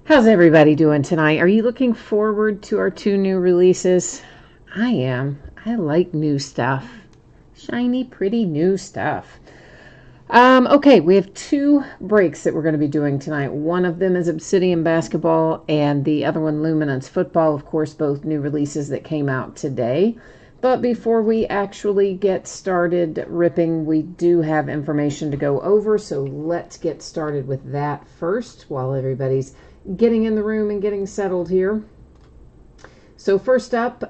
How's everybody doing tonight? Are you looking forward to our 2 new releases? I am. I like new stuff. Shiny, pretty new stuff. Okay, we have 2 breaks that we're going to be doing tonight. One of them is Obsidian Basketball and the other one Luminance Football. Of course, both new releases that came out today. But before we actually get started ripping, we do have information to go over. So let's get started with that first while everybody's getting in the room and getting settled here. So first up,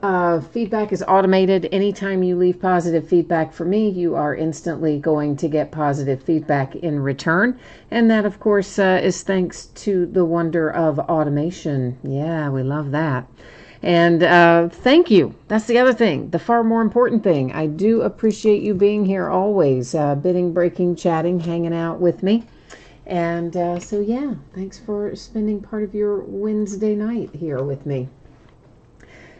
feedback is automated. Anytime you leave positive feedback for me, you are instantly going to get positive feedback in return. And that, of course, is thanks to the wonder of automation. Yeah, we love that. And thank you. That's the other thing, the far more important thing. I do appreciate you being here always, bidding, breaking, chatting, hanging out with me. And so, yeah, thanks for spending part of your Wednesday night here with me.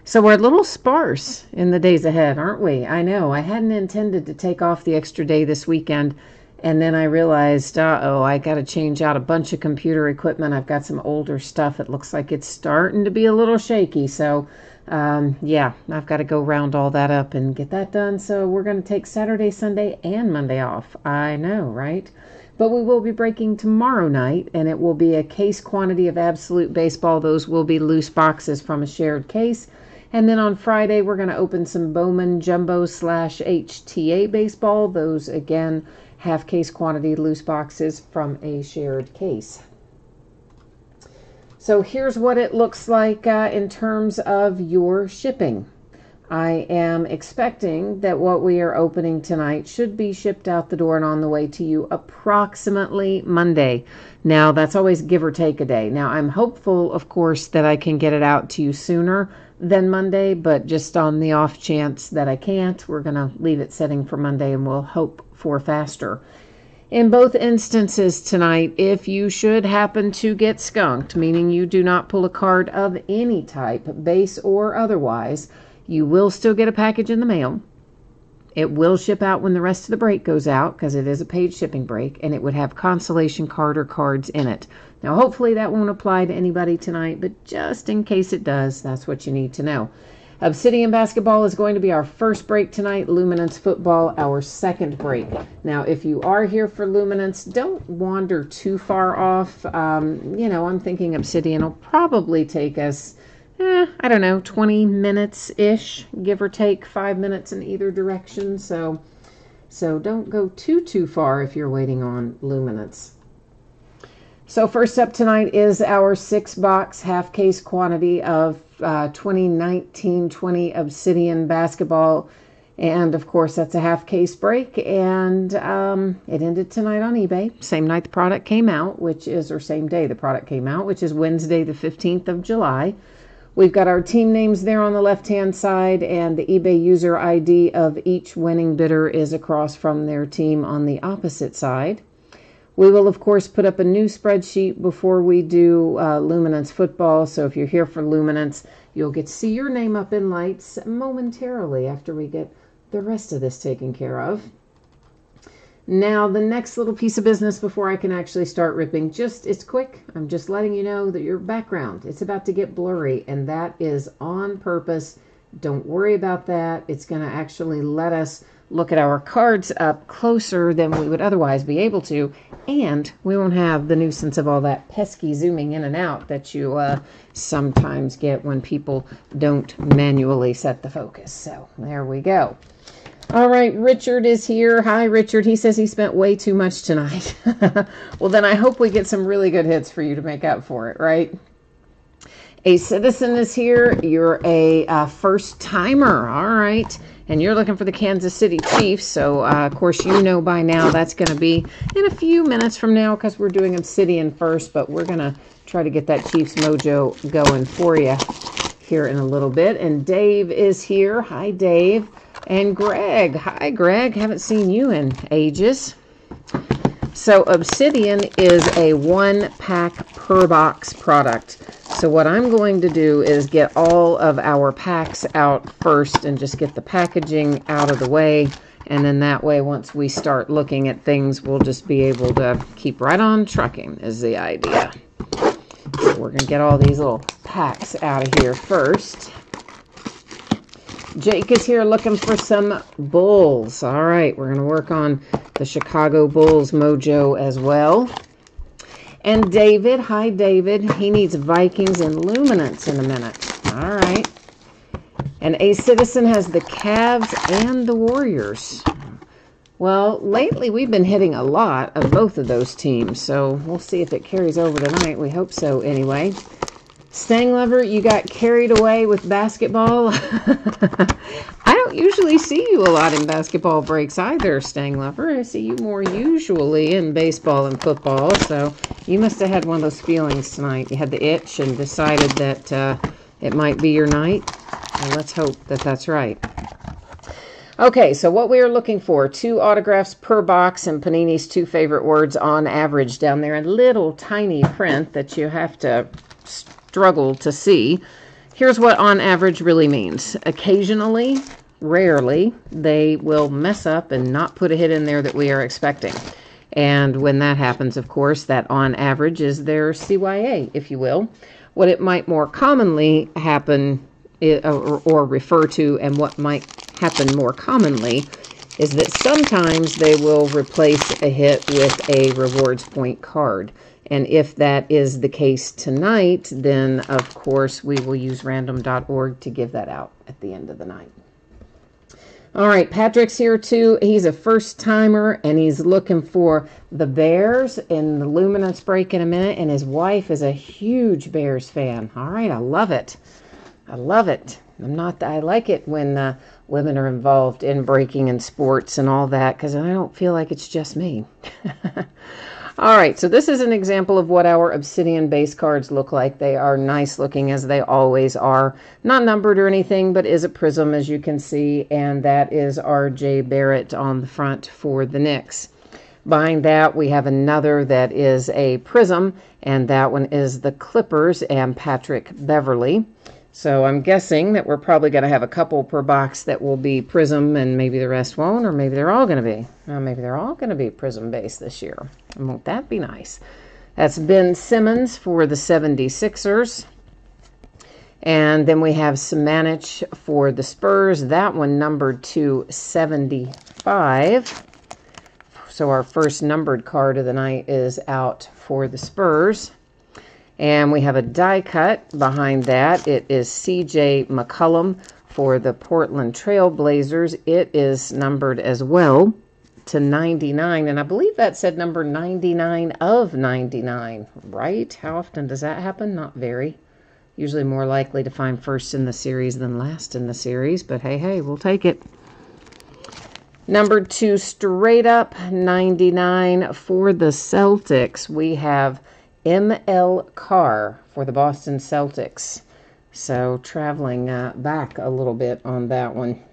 So we're a little sparse in the days ahead, aren't we? I know. I hadn't intended to take off the extra day this weekend. And then I realized, uh-oh, I got to change out a bunch of computer equipment. I've got some older stuff. It looks like it's starting to be a little shaky. So, yeah, I've got to go round all that up and get that done. So we're going to take Saturday, Sunday, and Monday off. I know, right? But we will be breaking tomorrow night, and it will be a case quantity of Absolute Baseball. Those will be loose boxes from a shared case. And then on Friday, we're going to open some Bowman Jumbo / HTA Baseball. Those, again, have case quantity loose boxes from a shared case. So here's what it looks like in terms of your shipping. I am expecting that what we are opening tonight should be shipped out the door and on the way to you approximately Monday. Now, that's always give or take a day. Now, I'm hopeful, of course, that I can get it out to you sooner than Monday, but just on the off chance that I can't, we're going to leave it setting for Monday and we'll hope for faster. In both instances tonight, if you should happen to get skunked, meaning you do not pull a card of any type, base or otherwise, you will still get a package in the mail. It will ship out when the rest of the break goes out because it is a paid shipping break, and it would have consolation card or cards in it. Now, hopefully that won't apply to anybody tonight, but just in case it does, that's what you need to know. Obsidian Basketball is going to be our first break tonight. Luminance Football, our second break. Now, if you are here for Luminance, don't wander too far off. You know, I'm thinking Obsidian will probably take us, I don't know, 20 minutes-ish, give or take 5 minutes in either direction. So don't go too far if you're waiting on Luminance. So first up tonight is our 6-box half-case quantity of 2019-20 Obsidian Basketball. And, of course, that's a half-case break. And it ended tonight on eBay. Same night the product came out, or same day the product came out, which is Wednesday the 15th of July. We've got our team names there on the left-hand side, and the eBay user ID of each winning bidder is across from their team on the opposite side. We will, of course, put up a new spreadsheet before we do Luminance Football. So if you're here for Luminance, you'll get to see your name up in lights momentarily after we get the rest of this taken care of. Now, the next little piece of business before I can actually start ripping, it's quick. I'm just letting you know that your background, it's about to get blurry, and that is on purpose. Don't worry about that. It's going to actually let us look at our cards up closer than we would otherwise be able to, and we won't have the nuisance of all that pesky zooming in and out that you sometimes get when people don't manually set the focus. So there we go. All right, Richard is here. Hi, Richard. He says he spent way too much tonight. Well, then I hope we get some really good hits for you to make up for it, right? A Citizen is here. You're a first-timer. All right. And you're looking for the Kansas City Chiefs. So, of course, you know by now that's going to be in a few minutes from now because we're doing Obsidian first. But we're going to try to get that Chiefs mojo going for you here in a little bit. And Dave is here. Hi, Dave. And Greg. Hi, Greg. Haven't seen you in ages. So Obsidian is a 1-pack per box product. So what I'm going to do is get all of our packs out first and just get the packaging out of the way. And then that way, once we start looking at things, we'll just be able to keep right on trucking is the idea. So we're going to get all these little packs out of here first. Jake is here looking for some Bulls. All right, we're going to work on the Chicago Bulls mojo as well. And David, hi David, he needs Vikings and Luminance in a minute. All right. And A Citizen has the Cavs and the Warriors. Well, lately we've been hitting a lot of both of those teams, so we'll see if it carries over tonight. We hope so anyway. Stang Lover, you got carried away with basketball. I don't usually see you a lot in basketball breaks either, Stang Lover. I see you more usually in baseball and football, so you must have had one of those feelings tonight. You had the itch and decided that it might be your night. Well, let's hope that that's right. Okay, so what we are looking for, 2 autographs per box and Panini's 2 favorite words on average down there in little tiny print that you have to struggle to see. Here's what on average really means. Occasionally, rarely, they will mess up and not put a hit in there that we are expecting. And when that happens, of course, that on average is their CYA, if you will. What it might more commonly happen or refer to, and what might happen more commonly, is that sometimes they will replace a hit with a rewards point card. And if that is the case tonight, then of course we will use random.org to give that out at the end of the night. All right, Patrick's here too. He's a first timer and he's looking for the Bears in the Luminance break in a minute. And his wife is a huge Bears fan. All right, I love it. I love it. I like it when women are involved in breaking and sports and all that, because I don't feel like it's just me. All right, so this is an example of what our Obsidian base cards look like. They are nice looking, as they always are. Not numbered or anything, but is a prism, as you can see, and that is R.J. Barrett on the front for the Knicks. Behind that, we have another that is a prism, and that one is the Clippers and Patrick Beverly. So I'm guessing that we're probably going to have a couple per box that will be prism, and maybe the rest won't, or maybe they're all going to be. Maybe they're all going to be prism base this year. And won't that be nice? That's Ben Simmons for the 76ers. And then we have Samanich for the Spurs. That one numbered to 75. So our first numbered card of the night is out for the Spurs. And we have a die cut behind that. It is C.J. McCollum for the Portland Trail Blazers. It is numbered as well to 99. And I believe that said number 99 of 99, right? How often does that happen? Not very. Usually more likely to find first in the series than last in the series. But hey, we'll take it. Number 2, straight up 99 for the Celtics. We have M.L. Carr for the Boston Celtics. So traveling back a little bit on that one.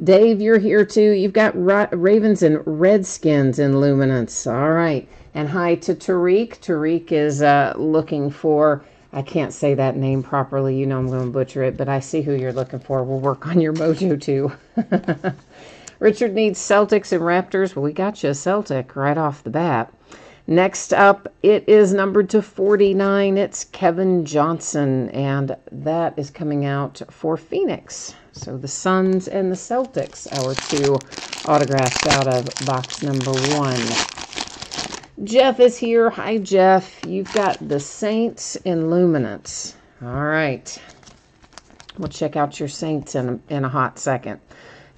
Dave, you're here too. You've got Ravens and Redskins in Luminance. All right. And hi to Tariq. Tariq is looking for, I can't say that name properly. You know I'm going to butcher it, but I see who you're looking for. We'll work on your mojo too. Richard needs Celtics and Raptors. Well, we got you a Celtic right off the bat. Next up, it is numbered to 49. It's Kevin Johnson, and that is coming out for Phoenix. So the Suns and the Celtics, our 2 autographs out of box number 1. Jeff is here. Hi, Jeff. You've got the Saints in Luminance. All right. We'll check out your Saints in a hot second.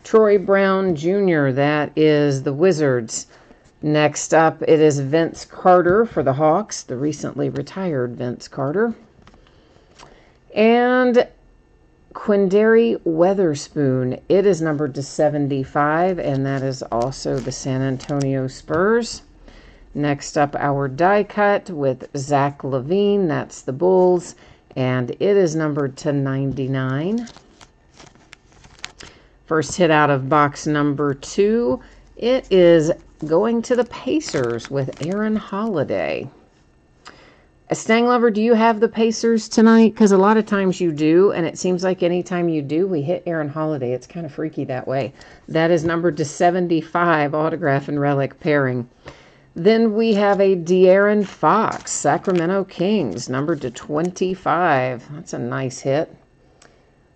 Troy Brown Jr., that is the Wizards. Next up, it is Vince Carter for the Hawks, the recently retired Vince Carter. And Quindary Weatherspoon. It is numbered to 75, and that is also the San Antonio Spurs. Next up, our die cut with Zach LaVine. That's the Bulls, and it is numbered to 99. First hit out of box number 2. It is going to the Pacers with Aaron Holiday. Stang Lover, do you have the Pacers tonight? Because a lot of times you do, and it seems like anytime you do, we hit Aaron Holiday. It's kind of freaky that way. That is numbered to 75, autograph and relic pairing. Then we have a De'Aaron Fox, Sacramento Kings, numbered to 25. That's a nice hit.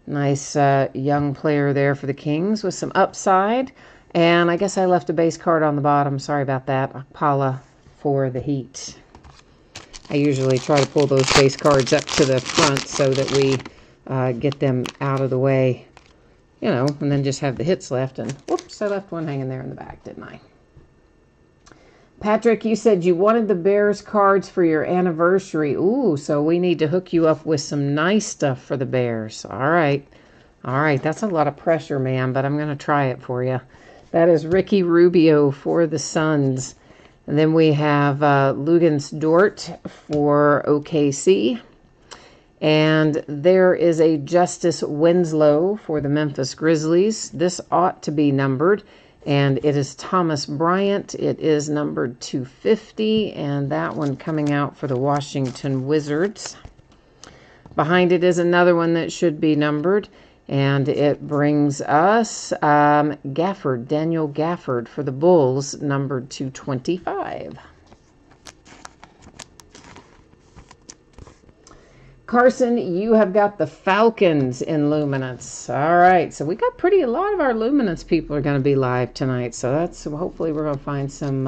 Nice young player there for the Kings with some upside. And I guess I left a base card on the bottom. Sorry about that. Akpala for the Heat. I usually try to pull those base cards up to the front so that we get them out of the way, you know, and then just have the hits left. And whoops, I left one hanging there in the back, didn't I? Patrick, you said you wanted the Bears cards for your anniversary. Ooh, so we need to hook you up with some nice stuff for the Bears. All right. All right, that's a lot of pressure, man, but I'm going to try it for you. That is Ricky Rubio for the Suns. And then we have Luguentz Dort for OKC. And there is a Justice Winslow for the Memphis Grizzlies. This ought to be numbered. And it is Thomas Bryant. It is numbered 250. And that one coming out for the Washington Wizards. Behind it is another one that should be numbered. And it brings us Gafford, Daniel Gafford for the Bulls, numbered 225. Carson, you have got the Falcons in Luminance. All right, so we got a lot of our Luminance people are going to be live tonight. So that's hopefully we're going to find some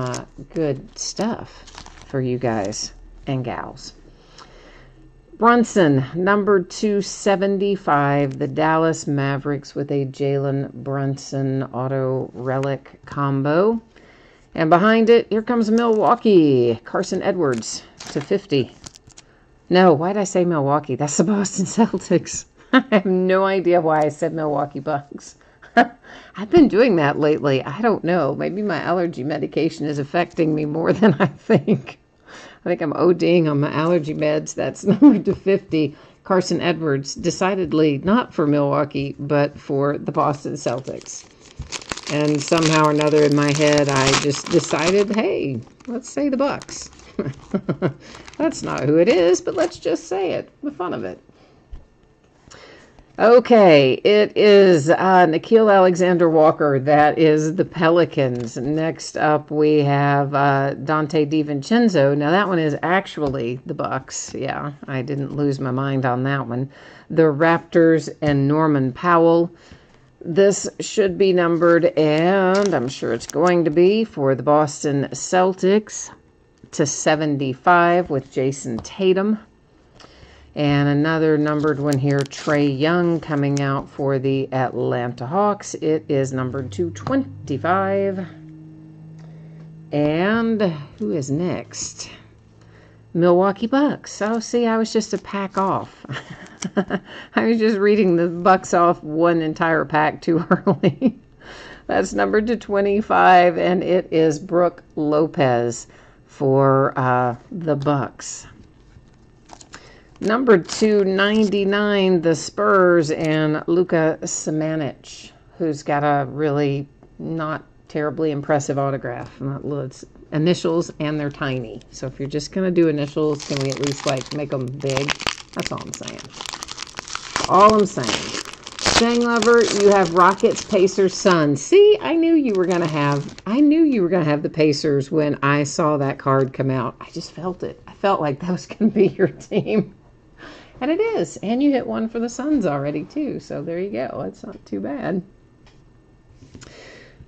good stuff for you guys and gals. Brunson, number 275, the Dallas Mavericks with a Jalen Brunson auto relic combo. And behind it, here comes Milwaukee, Carson Edwards to 50. No, why did I say Milwaukee? That's the Boston Celtics. I have no idea why I said Milwaukee Bucks. I've been doing that lately. I don't know. Maybe my allergy medication is affecting me more than I think. I think I'm ODing on my allergy meds. That's numbered to 50. Carson Edwards, decidedly not for Milwaukee, but for the Boston Celtics. And somehow or another in my head, I just decided, hey, let's say the Bucks. That's not who it is, but let's just say it. The fun of it. Okay, it is Nickeil Alexander-Walker. That is the Pelicans. Next up, we have Dante DiVincenzo. Now, that one is actually the Bucks. Yeah, I didn't lose my mind on that one. The Raptors and Norman Powell. This should be numbered, and I'm sure it's going to be, for the Boston Celtics to 75 with Jason Tatum. And another numbered one here, Trae Young, coming out for the Atlanta Hawks. It is numbered 225. And who is next? Milwaukee Bucks. Oh, see, I was just a pack off. I was just reading the Bucks off one entire pack too early. That's numbered to 25, and it is Brooke Lopez for the Bucks. Number 299, the Spurs, and Luka Samanic, who's got a really not terribly impressive autograph. It's initials, and they're tiny. So if you're just going to do initials, can we at least make them big? That's all I'm saying. All I'm saying. Shang Lover, you have Rockets, Pacers, Suns. See, I knew you were going to have the Pacers when I saw that card come out. I just felt it. I felt like that was going to be your team. And it is. And you hit one for the Suns already, too. So there you go. It's not too bad.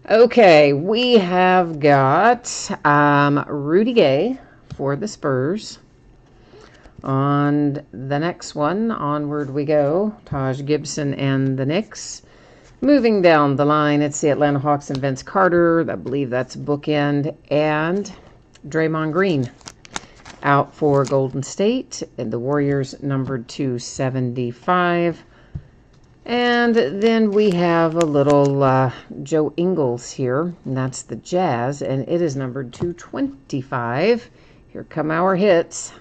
Okay, we have got Rudy Gay for the Spurs. On the next one, onward we go. Taj Gibson and the Knicks. Moving down the line, it's the Atlanta Hawks and Vince Carter. I believe that's bookend. And Draymond Green out for Golden State, and the Warriors numbered 275. And then we have a little Joe Ingles here, and that's the Jazz, and it is numbered 225. Here come our hits.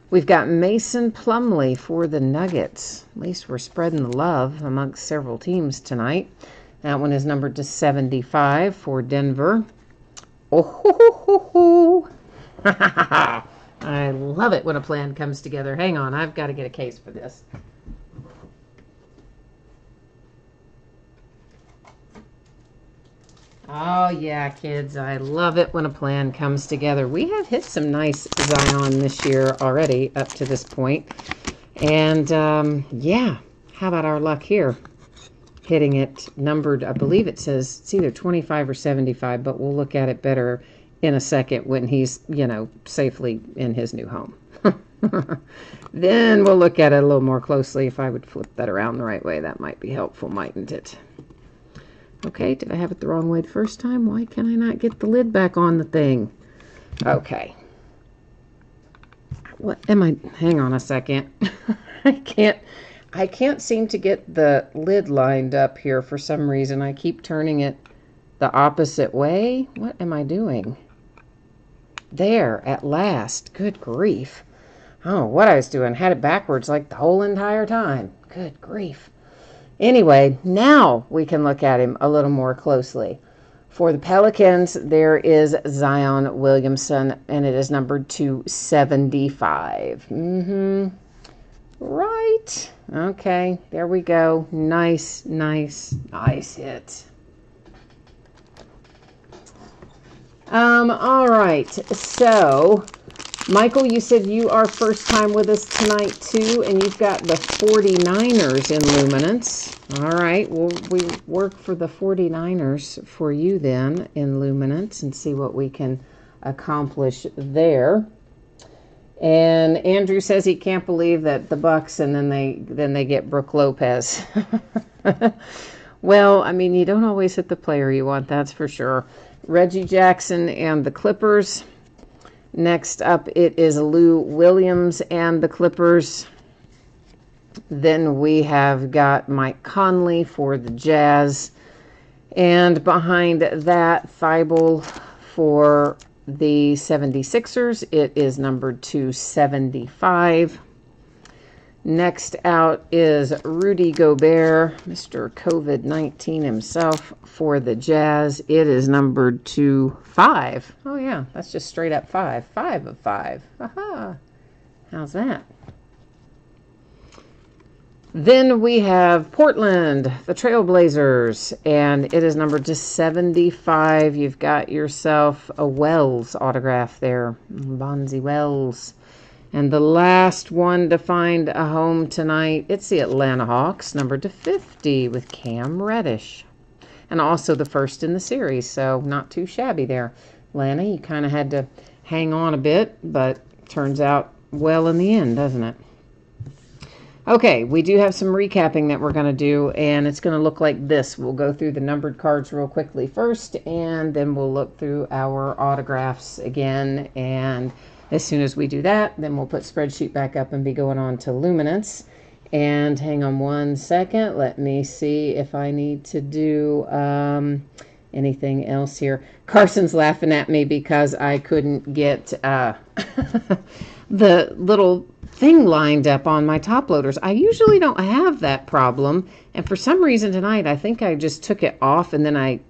We've got Mason Plumlee for the Nuggets. At least we're spreading the love amongst several teams tonight. That one is numbered to 75 for Denver. Oh, ho, ho, ho, ho. I love it when a plan comes together. Hang on, I've got to get a case for this. Oh, yeah, kids. I love it when a plan comes together. We have hit some nice Zion this year already up to this point. And, yeah, how about our luck here? Hitting it numbered, I believe it says it's either 25 or 75, but we'll look at it better in a second when he's, you know, safely in his new home. Then we'll look at it a little more closely. If I would flip that around the right way, that might be helpful, mightn't it? Okay, did I have it the wrong way the first time? Why can I not get the lid back on the thing? Okay. What am I? Hang on a second. I can't seem to get the lid lined up here for some reason. I keep turning it the opposite way. What am I doing? There, at last. Good grief. Oh, what I was doing. Had it backwards like the whole entire time. Good grief. Anyway, now we can look at him a little more closely. For the Pelicans, there is Zion Williamson, and it is numbered 275. Right. Okay, there we go. Nice, nice, nice hit. All right, so Michael, you said you are first time with us tonight too, and you've got the 49ers in luminance. All right, well, we work for the 49ers for you then in luminance and see what we can accomplish there. And Andrew says he can't believe that the Bucks and then they get Brooke Lopez. Well, I mean, you don't always hit the player you want, that's for sure. Reggie Jackson and the Clippers. Next up, it is Lou Williams and the Clippers. Then we have got Mike Conley for the Jazz. And behind that, Thibault for the 76ers. It is numbered 275. Next out is Rudy Gobert, Mr. COVID-19 himself, for the Jazz. It is numbered 25. Oh, yeah, that's just straight up 5. 5 of 5. Aha. How's that? Then we have Portland, the Trailblazers, and it is numbered to 75. You've got yourself a Wells autograph there, Bonzi Wells. And the last one to find a home tonight, it's the Atlanta Hawks, numbered to 50 with Cam Reddish. And also the first in the series, so not too shabby there. Atlanta, you kind of had to hang on a bit, but turns out well in the end, doesn't it? Okay, we do have some recapping that we're going to do, and it's going to look like this. We'll go through the numbered cards real quickly first, and then we'll look through our autographs again, and as soon as we do that, then we'll put spreadsheet back up and be going on to luminance. And hang on one second. Let me see if I need to do anything else here. Carson's laughing at me because I couldn't get the little thing lined up on my top loaders. I usually don't have that problem. And for some reason tonight, I think I just took it off. And then I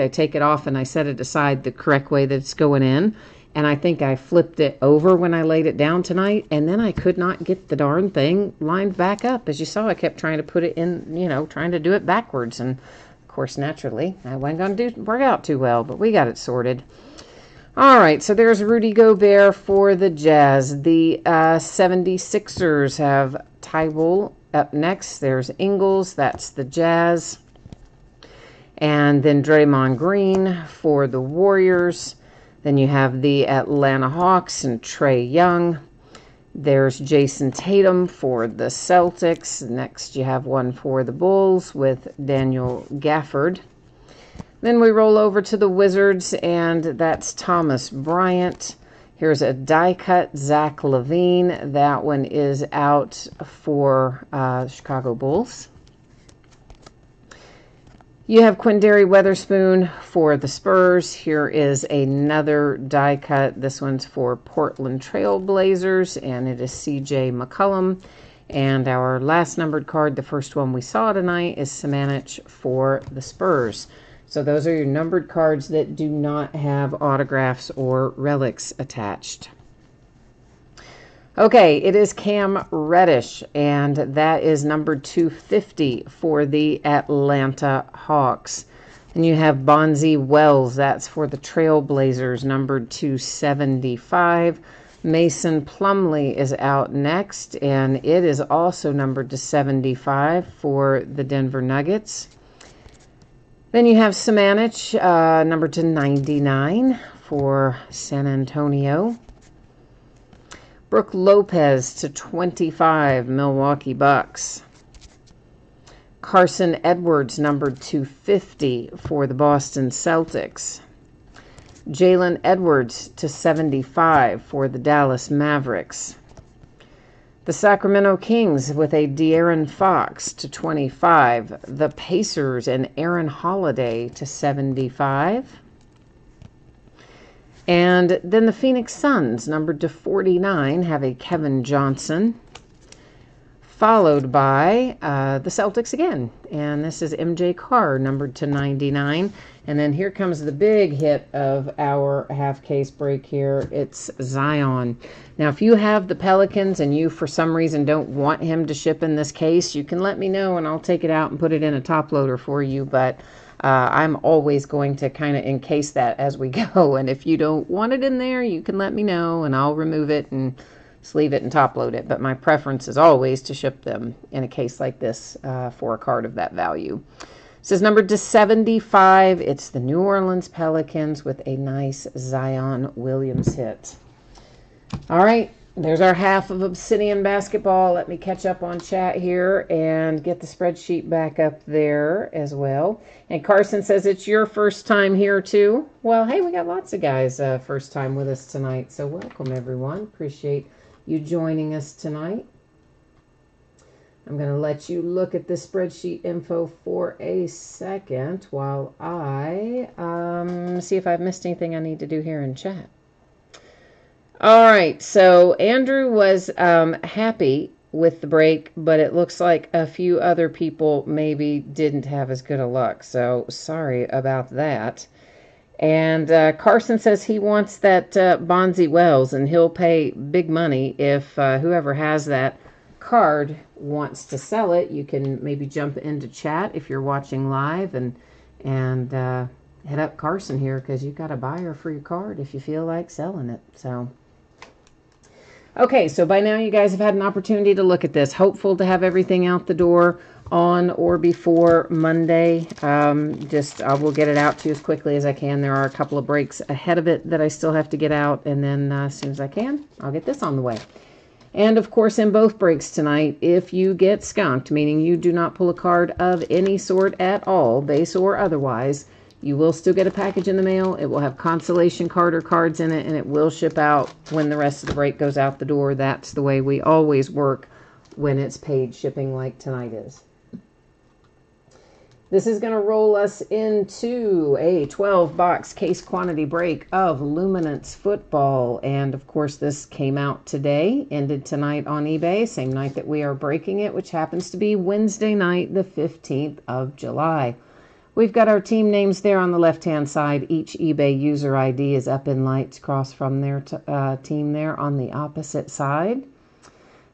take it off and I set it aside the correct way that it's going in. And I think I flipped it over when I laid it down tonight. And then I could not get the darn thing lined back up. As you saw, I kept trying to put it in, trying to do it backwards. And, of course, naturally, I wasn't going to work out too well. But we got it sorted. All right, so there's Rudy Gobert for the Jazz. The 76ers have Thibault up next. There's Ingles. That's the Jazz. And then Draymond Green for the Warriors. Then you have the Atlanta Hawks and Trae Young. There's Jason Tatum for the Celtics. Next you have one for the Bulls with Daniel Gafford. Then we roll over to the Wizards, and that's Thomas Bryant. Here's a die-cut Zach LaVine. That one is out for Chicago Bulls. You have Quinndary Weatherspoon for the Spurs. Here is another die cut. This one's for Portland Trail Blazers, and it is C.J. McCollum. And our last numbered card, the first one we saw tonight, is Samanich for the Spurs. So those are your numbered cards that do not have autographs or relics attached. Okay, it is Cam Reddish, and that is number 250 for the Atlanta Hawks. And you have Bonzi Wells. That's for the Trailblazers, numbered to 75. Mason Plumlee is out next, and it is also numbered to 75 for the Denver Nuggets. Then you have Samanich, numbered to 99 for San Antonio. Brooke Lopez to 25, Milwaukee Bucks. Carson Edwards, numbered to 50 for the Boston Celtics. Jalen Edwards to 75 for the Dallas Mavericks. The Sacramento Kings with a De'Aaron Fox to 25. The Pacers and Aaron Holiday to 75. And then the Phoenix Suns, numbered to 49, have a Kevin Johnson. Followed by the Celtics again. And this is MJ Carr, numbered to 99. And then here comes the big hit of our half case break here. It's Zion. Now, if you have the Pelicans and you, for some reason, don't want him to ship in this case, you can let me know and I'll take it out and put it in a top loader for you. But I'm always going to kind of encase that as we go. And if you don't want it in there, you can let me know and I'll remove it and sleeve it and top load it. But my preference is always to ship them in a case like this for a card of that value. It says numbered to 75. It's the New Orleans Pelicans with a nice Zion Williams hit. All right, there's our half of Obsidian Basketball. Let me catch up on chat here and get the spreadsheet back up there as well. And Carson says it's your first time here too. Well, hey, we got lots of guys first time with us tonight. So welcome, everyone. Appreciate you joining us tonight. I'm going to let you look at the spreadsheet info for a second while I see if I've missed anything I need to do here in chat. All right, so Andrew was happy with the break, but it looks like a few other people maybe didn't have as good a luck, so sorry about that. And Carson says he wants that Bonzi Wells, and he'll pay big money if whoever has that card wants to sell it. You can maybe jump into chat if you're watching live and hit up Carson here because you've got a buyer for your card if you feel like selling it. So, okay, so by now you guys have had an opportunity to look at this. Hopeful to have everything out the door on or before Monday. I will get it out to you as quickly as I can. There are a couple of breaks ahead of it that I still have to get out, and then as soon as I can, I'll get this on the way. And of course, in both breaks tonight, if you get skunked, meaning you do not pull a card of any sort at all, base or otherwise, you will still get a package in the mail. It will have consolation card or cards in it, and it will ship out when the rest of the break goes out the door. That's the way we always work when it's paid shipping like tonight is. This is going to roll us into a 12-box case quantity break of Luminance football. And, of course, this came out today, ended tonight on eBay, same night that we are breaking it, which happens to be Wednesday night, the 15th of July. We've got our team names there on the left-hand side. Each eBay user ID is up in lights across from their team there on the opposite side.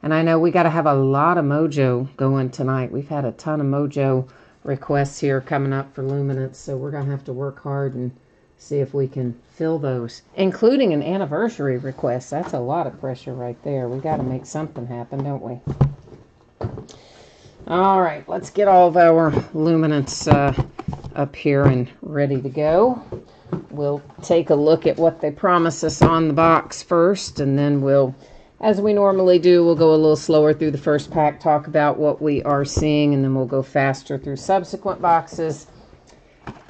And I know we got to have a lot of mojo going tonight. We've had a ton of mojo requests here coming up for Luminance, so we're going to have to work hard and see if we can fill those, including an anniversary request. That's a lot of pressure right there. We got to make something happen, don't we? All right, let's get all of our Luminance up here and ready to go. We'll take a look at what they promise us on the box first, and then we'll, as we normally do, we'll go a little slower through the first pack, talk about what we are seeing, and then we'll go faster through subsequent boxes.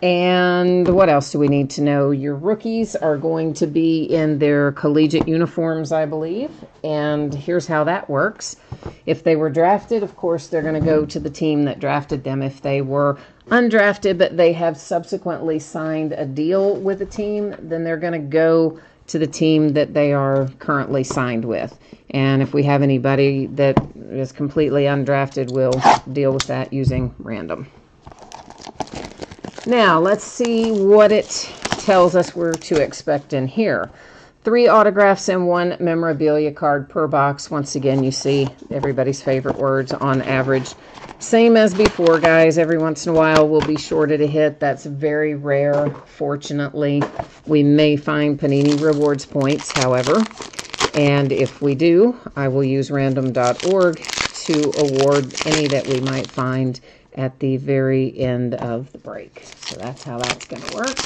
And what else do we need to know? Your rookies are going to be in their collegiate uniforms, I believe. And here's how that works. If they were drafted, of course, they're going to go to the team that drafted them. If they were undrafted, but they have subsequently signed a deal with a team, then they're going to go to the team that they are currently signed with. And if we have anybody that is completely undrafted, we'll deal with that using random. Now, let's see what it tells us we're to expect in here. 3 autographs and 1 memorabilia card per box. Once again, you see everybody's favorite words on average. Same as before, guys. Every once in a while, we'll be shorted a hit. That's very rare, fortunately. We may find Panini Rewards points, however. And if we do, I will use random.org to award any that we might find at the very end of the break. So that's how that's going to work.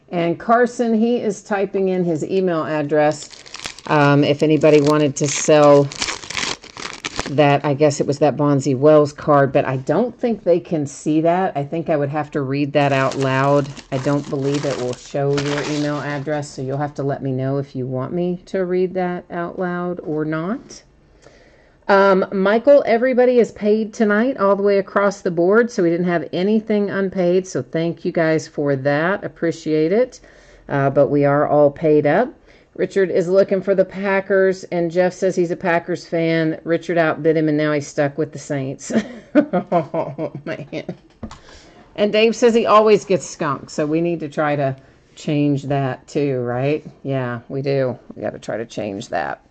And Carson, he is typing in his email address. If anybody wanted to sell that, I guess it was that Bonzi Wells card, but I don't think they can see that. I think I would have to read that out loud. I don't believe it will show your email address, so you'll have to let me know if you want me to read that out loud or not. Michael, everybody is paid tonight all the way across the board, so we didn't have anything unpaid, so thank you guys for that. Appreciate it. But we are all paid up. Richard is looking for the Packers, and Jeff says he's a Packers fan. Richard outbid him, and now he's stuck with the Saints. Oh, man. And Dave says he always gets skunked, so we need to try to change that too, right? Yeah, we do. We got to try to change that.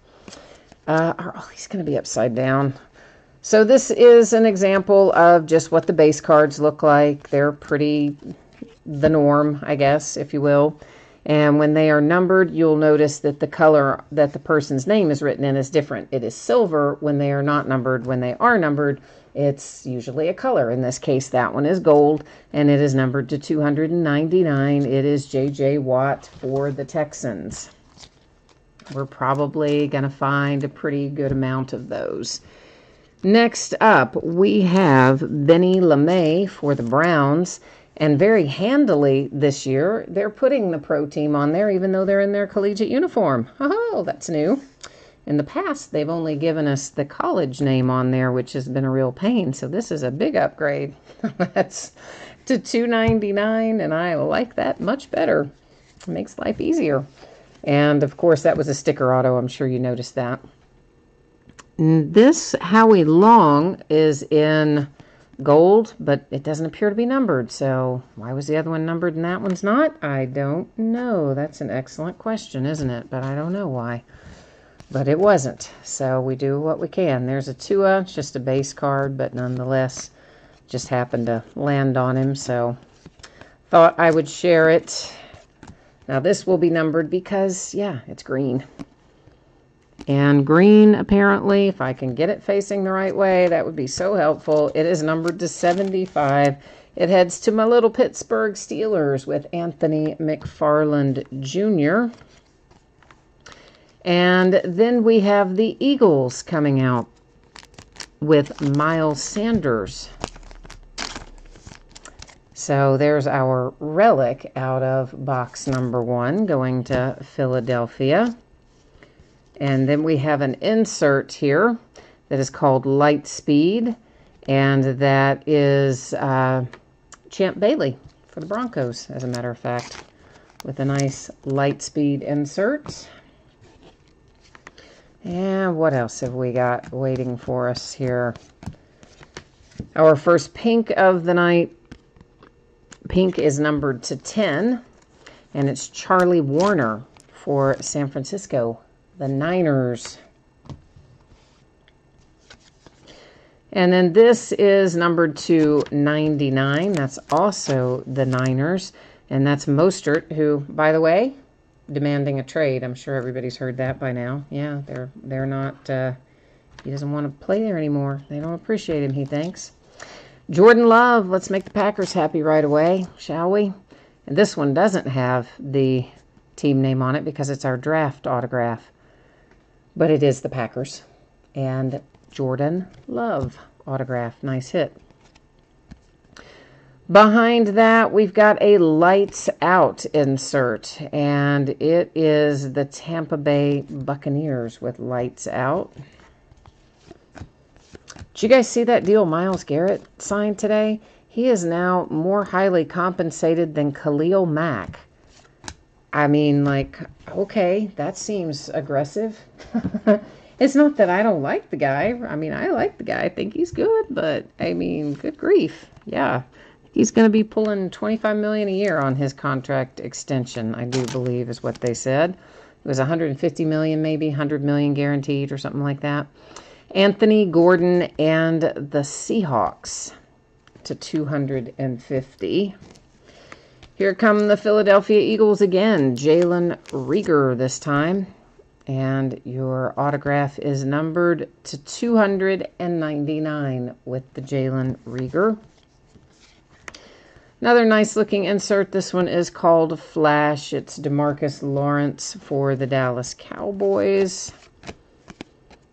Oh, he's going to be upside down. So this is an example of just what the base cards look like. They're pretty the norm, I guess, if you will. And when they are numbered, you'll notice that the color that the person's name is written in is different. It is silver when they are not numbered. When they are numbered, it's usually a color. In this case, that one is gold, and it is numbered to 299. It is J.J. Watt for the Texans. We're probably going to find a pretty good amount of those. Next up, we have Benny LeMay for the Browns. And very handily this year, they're putting the pro team on there, even though they're in their collegiate uniform. Oh, that's new. In the past, they've only given us the college name on there, which has been a real pain. So this is a big upgrade. That's to $2.99, and I like that much better. It makes life easier. And, of course, that was a sticker auto. I'm sure you noticed that. This Howie Long is in gold, but it doesn't appear to be numbered. So why was the other one numbered and that one's not? I don't know. That's an excellent question, isn't it? But I don't know why. But it wasn't. So we do what we can. There's a Tua. It's just a base card, but nonetheless, just happened to land on him. So thought I would share it. Now this will be numbered because, yeah, it's green. And green, apparently, if I can get it facing the right way, that would be so helpful. It is numbered to 75. It heads to my little Pittsburgh Steelers with Anthony McFarland Jr. And then we have the Eagles coming out with Miles Sanders. So there's our relic out of box number 1 going to Philadelphia. And then we have an insert here that is called Light Speed, and that is Champ Bailey for the Broncos, as a matter of fact, with a nice Light Speed insert. And what else have we got waiting for us here? Our first pink of the night. Pink is numbered to 10, and it's Charlie Warner for San Francisco, the Niners. And then this is numbered to 99. That's also the Niners. And that's Mostert, who, by the way, demanding a trade. I'm sure everybody's heard that by now. Yeah, they're not, he doesn't want to play there anymore. They don't appreciate him, he thinks. Jordan Love, let's make the Packers happy right away, shall we? And this one doesn't have the team name on it because it's our draft autograph. But it is the Packers. And Jordan Love autograph. Nice hit. Behind that, we've got a Lights Out insert. And it is the Tampa Bay Buccaneers with Lights Out. Did you guys see that deal Myles Garrett signed today? He is now more highly compensated than Khalil Mack. I mean, like, okay, that seems aggressive. It's not that I don't like the guy. I mean, I like the guy. I think he's good, but, I mean, good grief. Yeah, He's going to be pulling $25 million a year on his contract extension, I do believe is what they said. It was $150 million, maybe $100 million guaranteed or something like that. Anthony Gordon and the Seahawks to 250. Here come the Philadelphia Eagles again. Jalen Reagor this time. And your autograph is numbered to 299 with the Jalen Reagor. Another nice looking insert. This one is called Flash. It's DeMarcus Lawrence for the Dallas Cowboys.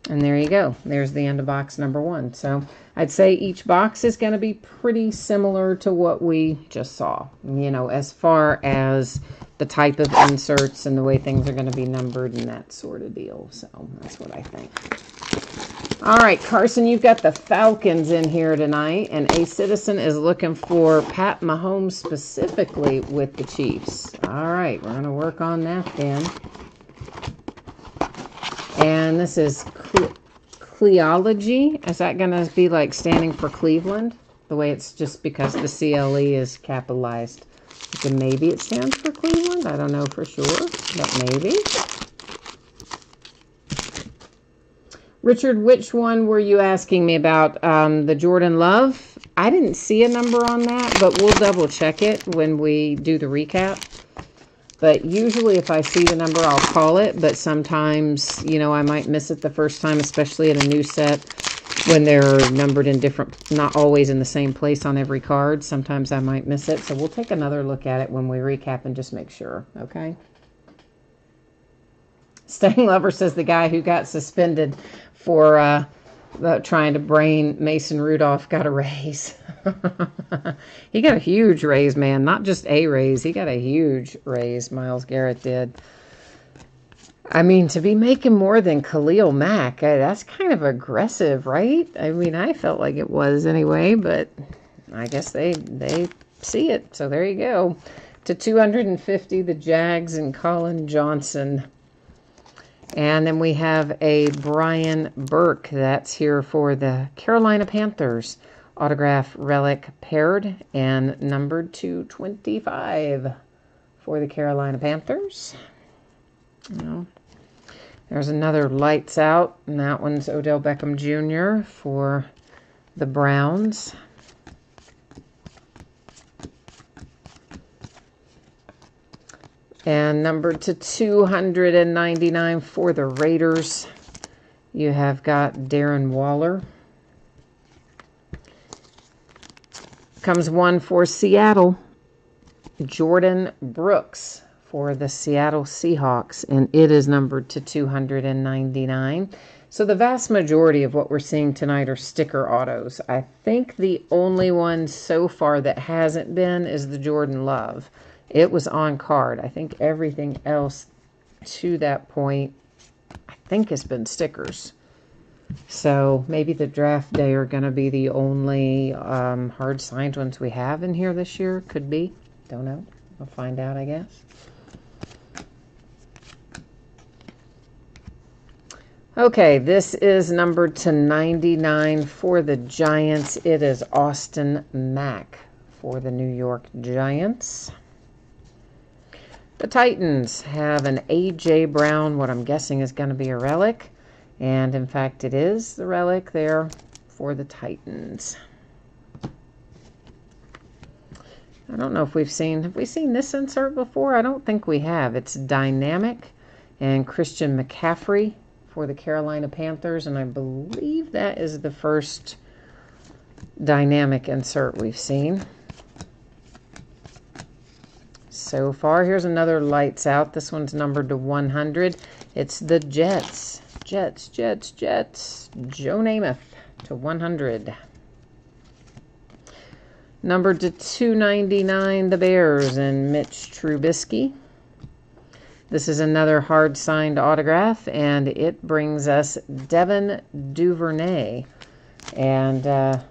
And there you go. There's the end of box number 1. So I'd say each box is going to be pretty similar to what we just saw, you know, as far as the type of inserts and the way things are going to be numbered and that sort of deal. So that's what I think. All right, Carson, you've got the Falcons in here tonight, and A Citizen is looking for Pat Mahomes specifically with the Chiefs. All right, we're going to work on that then. And this is Cleology. Is that going to be like standing for Cleveland? The way it's just because the CLE is capitalized. So maybe it stands for Cleveland. I don't know for sure, but maybe. Richard, which one were you asking me about? The Jordan Love? I didn't see a number on that, but we'll double check it when we do the recap. But usually if I see the number, I'll call it. But sometimes, you know, I might miss it the first time, especially in a new set when they're numbered in different, not always in the same place on every card. Sometimes I might miss it. So we'll take another look at it when we recap and just make sure, okay? Staying Lover says the guy who got suspended for trying to brain Mason Rudolph got a raise. He got a huge raise, man. Not just a raise. He got a huge raise, Myles Garrett did. I mean, to be making more than Khalil Mack, that's kind of aggressive, right? I mean, I felt like it was anyway, but I guess they see it. So there you go. To 250, the Jags and Colin Johnson. And then we have a Brian Burke that's here for the Carolina Panthers. Autograph relic paired and numbered to 25 for the Carolina Panthers. There's another Lights Out, and that one's Odell Beckham Jr. for the Browns. And numbered to 299 for the Raiders. You have got Darren Waller. Comes one for Seattle. Jordan Brooks for the Seattle Seahawks. And it is numbered to 299. So the vast majority of what we're seeing tonight are sticker autos. I think the only one so far that hasn't been is the Jordan Love. It was on card. I think everything else to that point, I think, has been stickers. So maybe the draft day are going to be the only hard signed ones we have in here this year. Could be. Don't know. We'll find out, I guess. Okay, this is numbered to 99 for the Giants. It is Austin Mack for the New York Giants. The Titans have an A.J. Brown, what I'm guessing is going to be a relic. And, in fact, it is the relic there for the Titans. I don't know if have we seen this insert before? I don't think we have. It's Dynamic and Christian McCaffrey for the Carolina Panthers. And I believe that is the first Dynamic insert we've seen. So far, here's another Lights Out. This one's numbered to 100. It's the Jets. Jets. Joe Namath to 100. Numbered to 299, the Bears and Mitch Trubisky. This is another hard signed autograph, and it brings us Devin Duvernay. And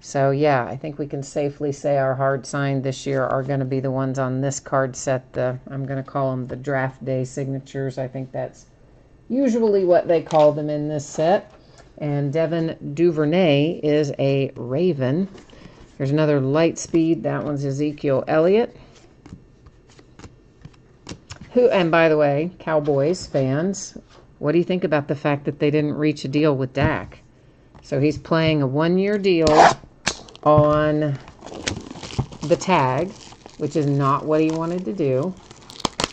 so, yeah, I think we can safely say our hard signed this year are going to be the ones on this card set. I'm going to call them the draft day signatures. I think that's usually what they call them in this set. And Devin Duvernay is a Raven. Here's another light speed. That one's Ezekiel Elliott. Who, and by the way, Cowboys fans, what do you think about the fact that they didn't reach a deal with Dak? So he's playing a 1-year deal on the tag, which is not what he wanted to do.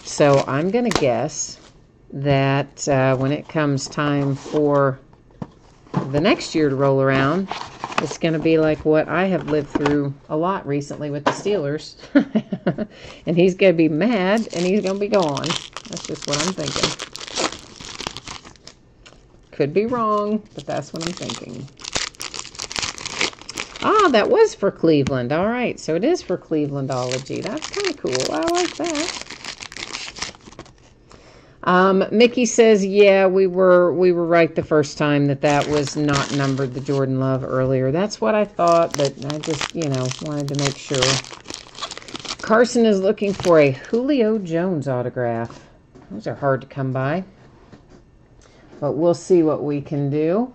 So I'm going to guess that when it comes time for the next year to roll around, it's going to be like what I have lived through a lot recently with the Steelers. And he's going to be mad and he's going to be gone. That's just what I'm thinking. Could be wrong, but that's what I'm thinking. Ah, that was for Cleveland. All right, so it is for Clevelandology. That's kind of cool. I like that. Mickey says, yeah, we were right the first time that was not numbered, the Jordan Love earlier. That's what I thought, but I just, wanted to make sure. Carson is looking for a Julio Jones autograph. Those are hard to come by, but we'll see what we can do.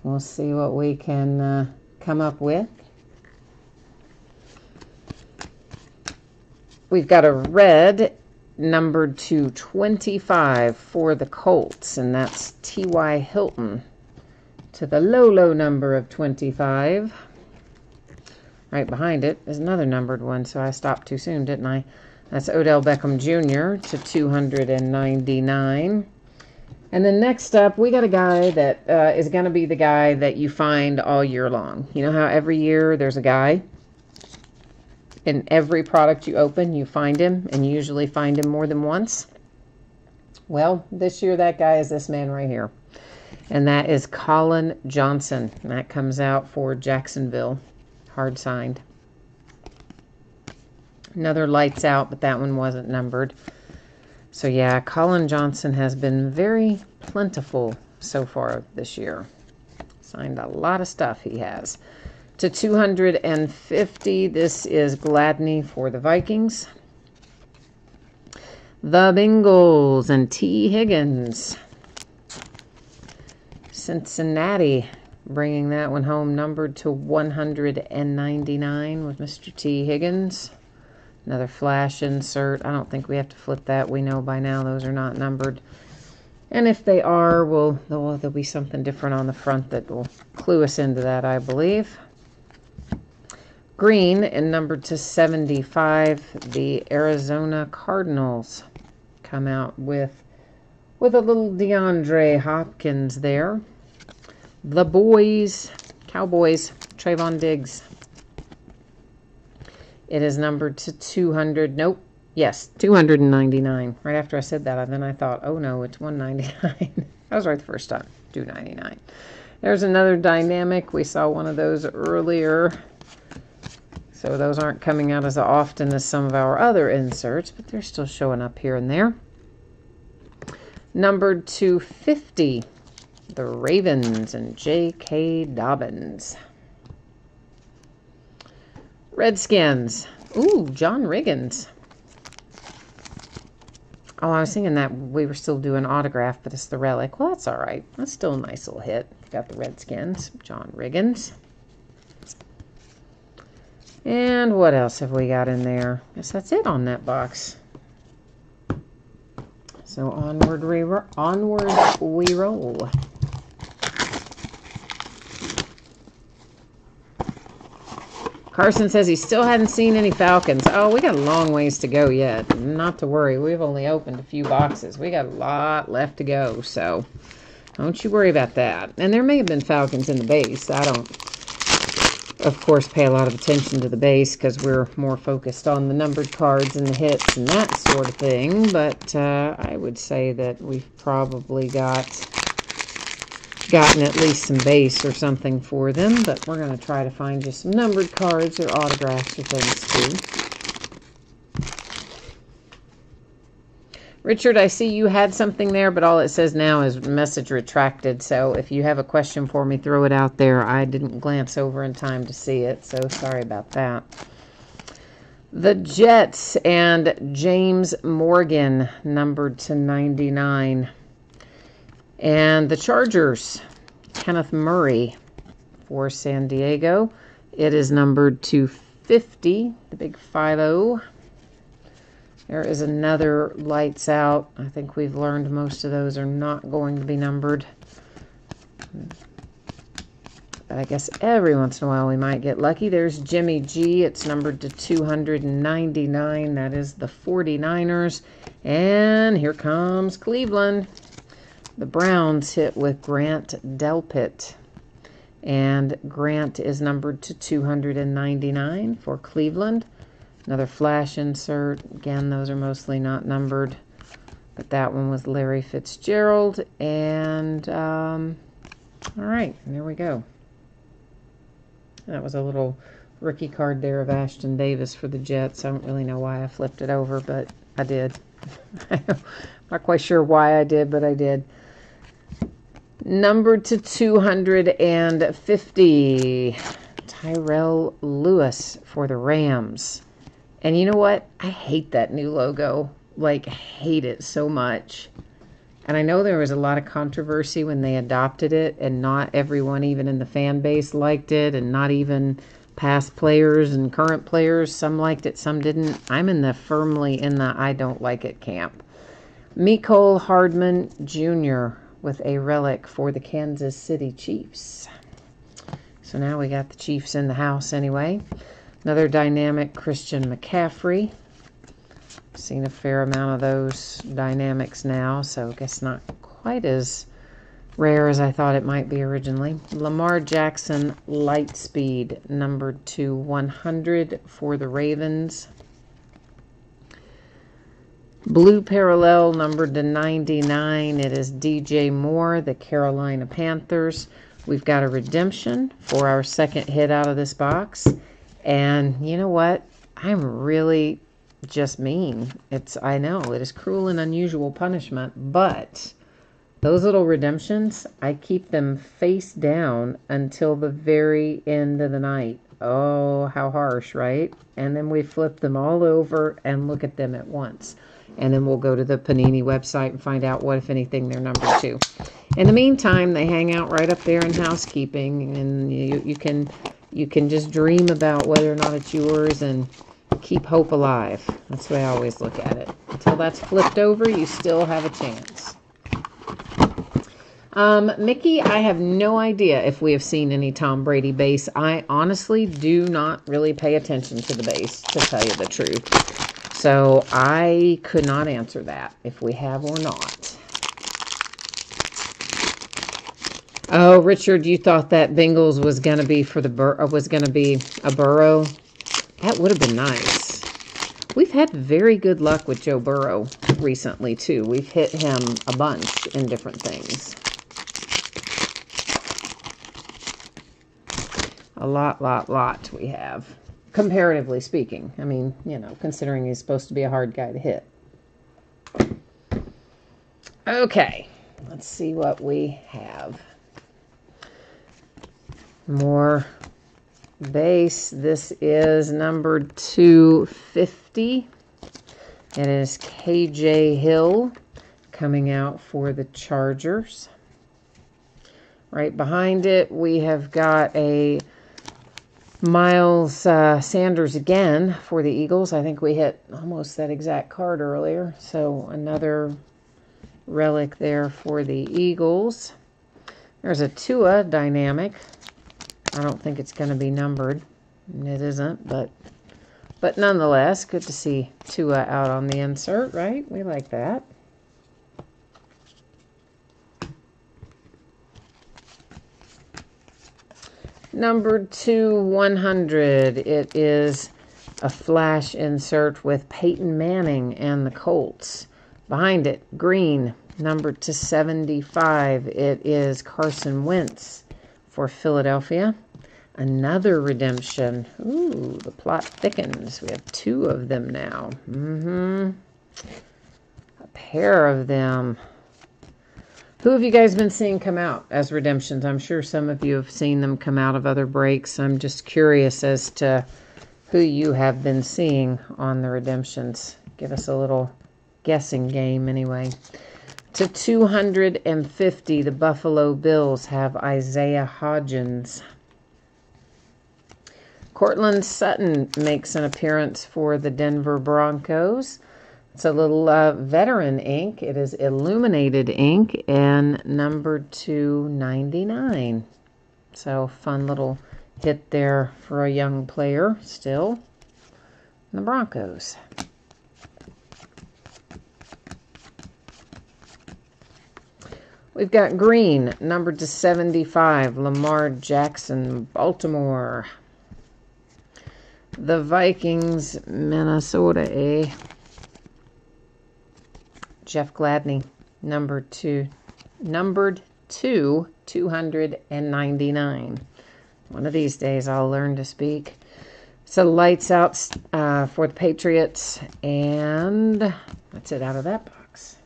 We'll see what we can come up with. We've got a red numbered to 25 for the Colts, and that's T.Y. Hilton to the low number of 25. Right behind it is another numbered one, so I stopped too soon, didn't I? That's Odell Beckham Jr. to 299. And then next up, we got a guy that is going to be the guy that you find all year long. You know how every year there's a guy? In every product you open, you find him, and you usually find him more than once. Well, this year that guy is this man right here. And that is Colin Johnson. And that comes out for Jacksonville. Hard signed. Another lights out, but that one wasn't numbered. So yeah, Colin Johnson has been very plentiful so far this year. Signed a lot of stuff he has. To 250, this is Gladney for the Vikings. The Bengals and T. Higgins. Cincinnati bringing that one home, numbered to 199 with Mr. T. Higgins. Another flash insert. I don't think we have to flip that. We know by now those are not numbered. And if they are, there'll be something different on the front that will clue us into that, I believe. Green and numbered to 75, the Arizona Cardinals come out with a little DeAndre Hopkins there. The Cowboys, Trayvon Diggs. It is numbered to 299. Right after I said that, then I thought, oh no, it's 199. I was right the first time, 299. There's another dynamic. We saw one of those earlier. So those aren't coming out as often as some of our other inserts, but they're still showing up here and there. Numbered to 50, the Ravens and J.K. Dobbins. Redskins. Ooh, John Riggins. Oh, I was thinking that we were still doing autograph, but it's the relic. Well, that's all right. That's still a nice little hit. Got the Redskins, John Riggins. And what else have we got in there? Guess that's it on that box. So onward we roll. Carson says he still hadn't seen any Falcons. Oh, we got a long ways to go yet. Not to worry. We've only opened a few boxes. We got a lot left to go, so don't you worry about that. And there may have been Falcons in the base. I don't, of course, pay a lot of attention to the base because we're more focused on the numbered cards and the hits and that sort of thing. But I would say that we've probably gotten at least some base or something for them. But we're going to try to find just some numbered cards or autographs or things too. Richard, I see you had something there, but all it says now is message retracted. So if you have a question for me, throw it out there. I didn't glance over in time to see it, so sorry about that. The Jets and James Morgan, numbered to 99. And the Chargers, Kenneth Murray for San Diego. It is numbered to 50, the big 50. There is another Lights Out. I think we've learned most of those are not going to be numbered. But I guess every once in a while we might get lucky. There's Jimmy G. It's numbered to 299. That is the 49ers. And here comes Cleveland. The Browns hit with Grant Delpit. And Grant is numbered to 299 for Cleveland. Another flash insert. Again, those are mostly not numbered. But that one was Larry Fitzgerald. And, all right, there we go. That was a little rookie card there of Ashton Davis for the Jets. I don't really know why I flipped it over, but I did. I'm not quite sure why I did, but I did. Numbered to 250, Tyrell Lewis for the Rams. And you know what? I hate that new logo. Like, hate it so much. And I know there was a lot of controversy when they adopted it, and not everyone, even in the fan base, liked it, and not even past players and current players. Some liked it, some didn't. I'm firmly in the I don't like it camp. Mecole Hardman Jr. with a relic for the Kansas City Chiefs. So now we got the Chiefs in the house anyway. Another dynamic Christian McCaffrey. Seen a fair amount of those dynamics now, so I guess not quite as rare as I thought it might be originally. Lamar Jackson Lightspeed, numbered to 100 for the Ravens. Blue Parallel, numbered to 99. It is DJ Moore, the Carolina Panthers. We've got a redemption for our second hit out of this box. And you know what? I'm really just mean. I know, it is cruel and unusual punishment, but those little redemptions, I keep them face down until the very end of the night. Oh, how harsh, right? And then we flip them all over and look at them at once. And then we'll go to the Panini website and find out what, if anything, they're numbered to. In the meantime, they hang out right up there in housekeeping, and you can just dream about whether or not it's yours and keep hope alive. That's the way I always look at it. Until that's flipped over, you still have a chance. Mickey, I have no idea if we have seen any Tom Brady base. I honestly do not really pay attention to the base, to tell you the truth. So I could not answer that if we have or not. Oh, Richard, you thought that Bengals was going to be for the was going to be a Burrow? That would have been nice. We've had very good luck with Joe Burrow recently, too. We've hit him a bunch in different things. A lot we have. Comparatively speaking. I mean, you know, considering he's supposed to be a hard guy to hit. Okay. Let's see what we have. More base. This is numbered 250. It is KJ Hill coming out for the Chargers. Right behind it, we have got a Miles Sanders again for the Eagles. I think we hit almost that exact card earlier. So another relic there for the Eagles. There's a Tua dynamic. I don't think it's going to be numbered. It isn't, but nonetheless, good to see Tua out on the insert, right? We like that. Numbered to 100. It is a flash insert with Peyton Manning and the Colts. Behind it, green, numbered to 75. It is Carson Wentz for Philadelphia. Another redemption. Ooh, the plot thickens. We have two of them now. A pair of them. Who have you guys been seeing come out as redemptions? I'm sure some of you have seen them come out of other breaks. I'm just curious as to who you have been seeing on the redemptions. Give us a little guessing game anyway. To 250, the Buffalo Bills have Isaiah Hodgins. Cortland Sutton makes an appearance for the Denver Broncos. It's a little veteran ink. It is illuminated ink and numbered to 99. So fun little hit there for a young player still in the Broncos. We've got green, numbered to 75, Lamar Jackson, Baltimore. The Vikings, Minnesota, Jeff Gladney, numbered to 299. One of these days I'll learn to speak. So lights out for the Patriots, and that's it out of that box.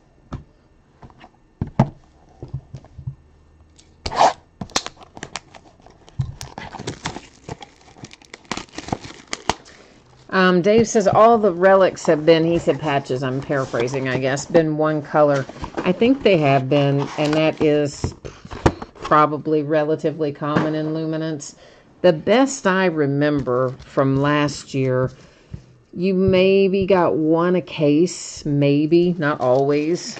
Dave says all the relics have been, he said patches, I'm paraphrasing, I guess, been one color. I think they have been, and that is probably relatively common in luminance. The best I remember from last year, you maybe got one a case, maybe, not always,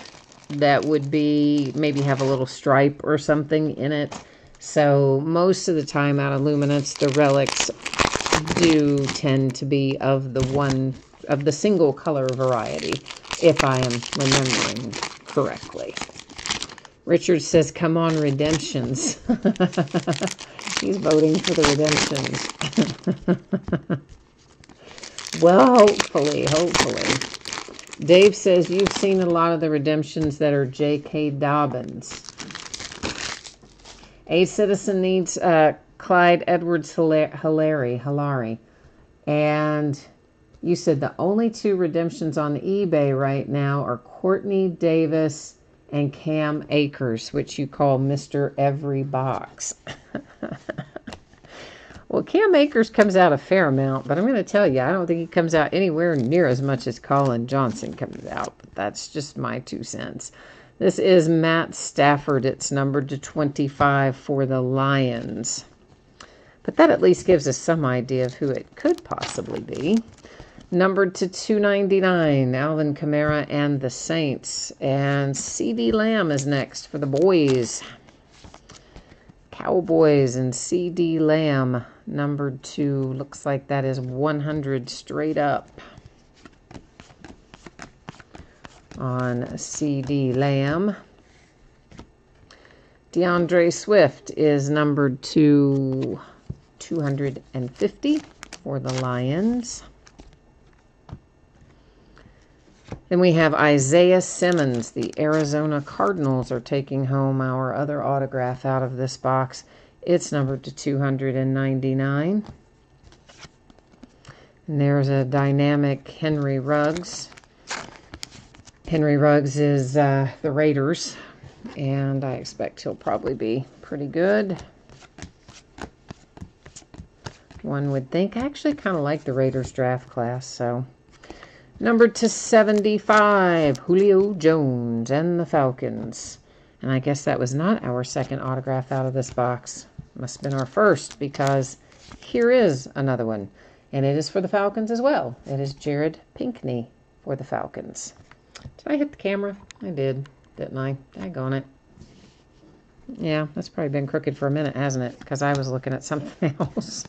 that would be, maybe have a little stripe or something in it. So most of the time out of luminance, the relics do tend to be of the single color variety, if I am remembering correctly. Richard says, come on, redemptions. He's voting for the redemptions. Well, hopefully. Dave says, you've seen a lot of the redemptions that are J.K. Dobbins. A Citizen needs Clyde Edwards-Helaire. And you said the only two redemptions on eBay right now are Courtney Davis and Cam Akers, which you call Mr. Every Box. Well, Cam Akers comes out a fair amount, but I'm going to tell you, I don't think he comes out anywhere near as much as Colin Johnson comes out. But that's just my 2 cents. This is Matt Stafford. It's numbered to 25 for the Lions. But that at least gives us some idea of who it could possibly be. Numbered to 299, Alvin Kamara and the Saints. And C.D. Lamb is next for the boys. Cowboys and C.D. Lamb, numbered to, looks like that is 100 straight up on C.D. Lamb. DeAndre Swift is numbered to 250 for the Lions. Then we have Isaiah Simmons. The Arizona Cardinals are taking home our other autograph out of this box. It's numbered to 299. And there's a dynamic Henry Ruggs. Henry Ruggs is the Raiders, and I expect he'll probably be pretty good. One would think. I actually kind of like the Raiders draft class, so. Numbered to 75, Julio Jones and the Falcons. And I guess that was not our second autograph out of this box. Must have been our first, because here is another one. And it is for the Falcons as well. It is Jared Pinkney for the Falcons. Did I hit the camera? I did, didn't I? Daggone it. Yeah, that's probably been crooked for a minute, hasn't it? Because I was looking at something else.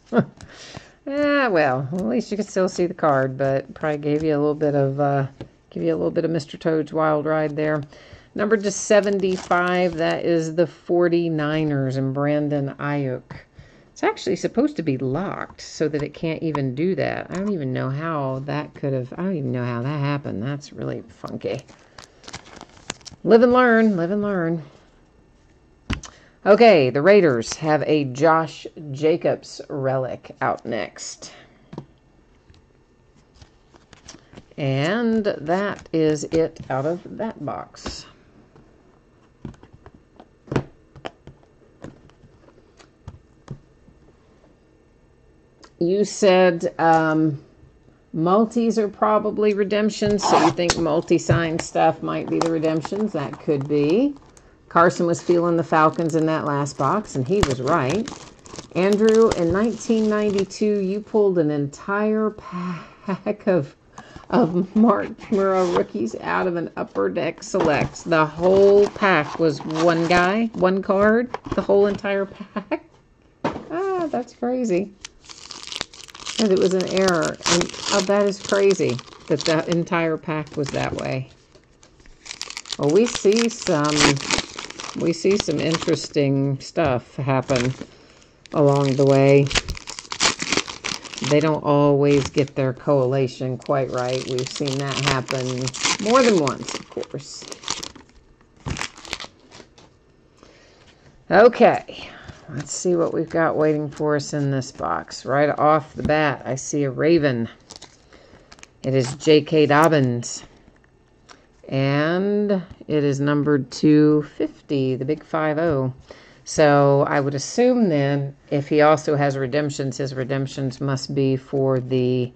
Well, at least you could still see the card, but probably gave you a little bit of Mr. Toad's Wild Ride there. Numbered to 75, that is the 49ers and Brandon Ayuk. It's actually supposed to be locked so that it can't even do that. I don't even know how that happened. That's really funky. Live and learn, live and learn. Okay, the Raiders have a Josh Jacobs relic out next. And that is it out of that box. You said multis are probably redemptions, so you think multi-signed stuff might be the redemptions. That could be. Carson was feeling the Falcons in that last box, and he was right. Andrew, in 1992, you pulled an entire pack of Mark Murrah rookies out of an Upper Deck Selects. The whole pack was one guy, one card, the whole entire pack. Ah, that's crazy. And it was an error. And that is crazy that that entire pack was that way. Well, we see some interesting stuff happen along the way. They don't always get their collation quite right. We've seen that happen more than once, of course. Okay, let's see what we've got waiting for us in this box. Right off the bat, I see a Raven. It is J.K. Dobbins. And it is numbered 250, the big 5-0. So I would assume then, if he also has redemptions, his redemptions must be for the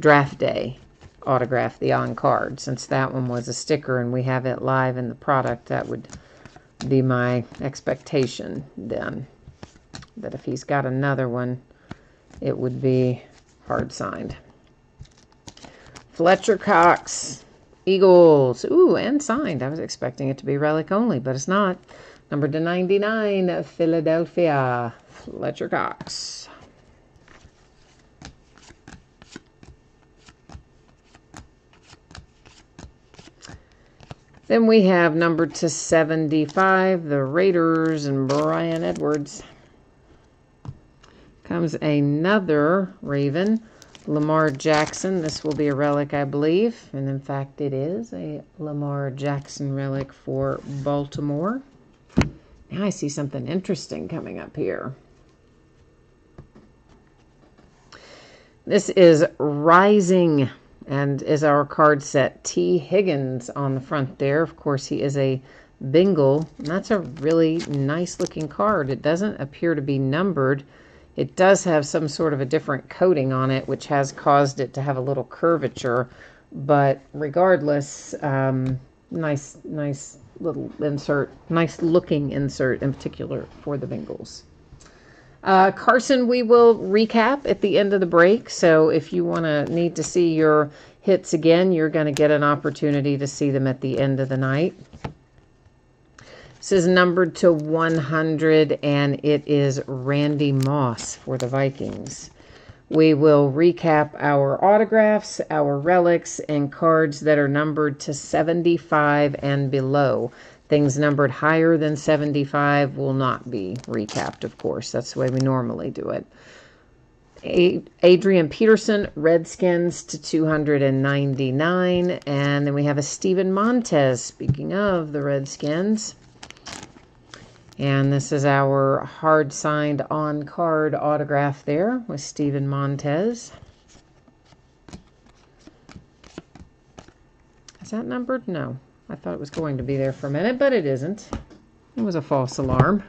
draft day autograph, the on card. Since that one was a sticker and we have it live in the product, that would be my expectation then. That if he's got another one, it would be hard signed. Fletcher Cox, Eagles. Ooh, and signed. I was expecting it to be relic only, but it's not. Number to 99, Philadelphia, Fletcher Cox. Then we have number to 75, the Raiders, and Brian Edwards. Comes another Raven, Lamar Jackson. This will be a relic, I believe. And in fact, it is a Lamar Jackson relic for Baltimore. Now I see something interesting coming up here. This is Rising, and is our card set. T. Higgins on the front there. Of course, he is a Bengal, and that's a really nice looking card. It doesn't appear to be numbered. It does have some sort of a different coating on it, which has caused it to have a little curvature. But regardless, nice little insert, nice looking insert in particular for the Bengals. Carson, we will recap at the end of the break. So if you need to see your hits again, you're going to get an opportunity to see them at the end of the night. This is numbered to 100, and it is Randy Moss for the Vikings. We will recap our autographs, our relics, and cards that are numbered to 75 and below. Things numbered higher than 75 will not be recapped, of course. That's the way we normally do it. Adrian Peterson, Redskins to 299. And then we have a Steven Montez, speaking of the Redskins. And this is our hard-signed on-card autograph there with Steven Montez. Is that numbered? No. I thought it was going to be there for a minute, but it isn't. It was a false alarm.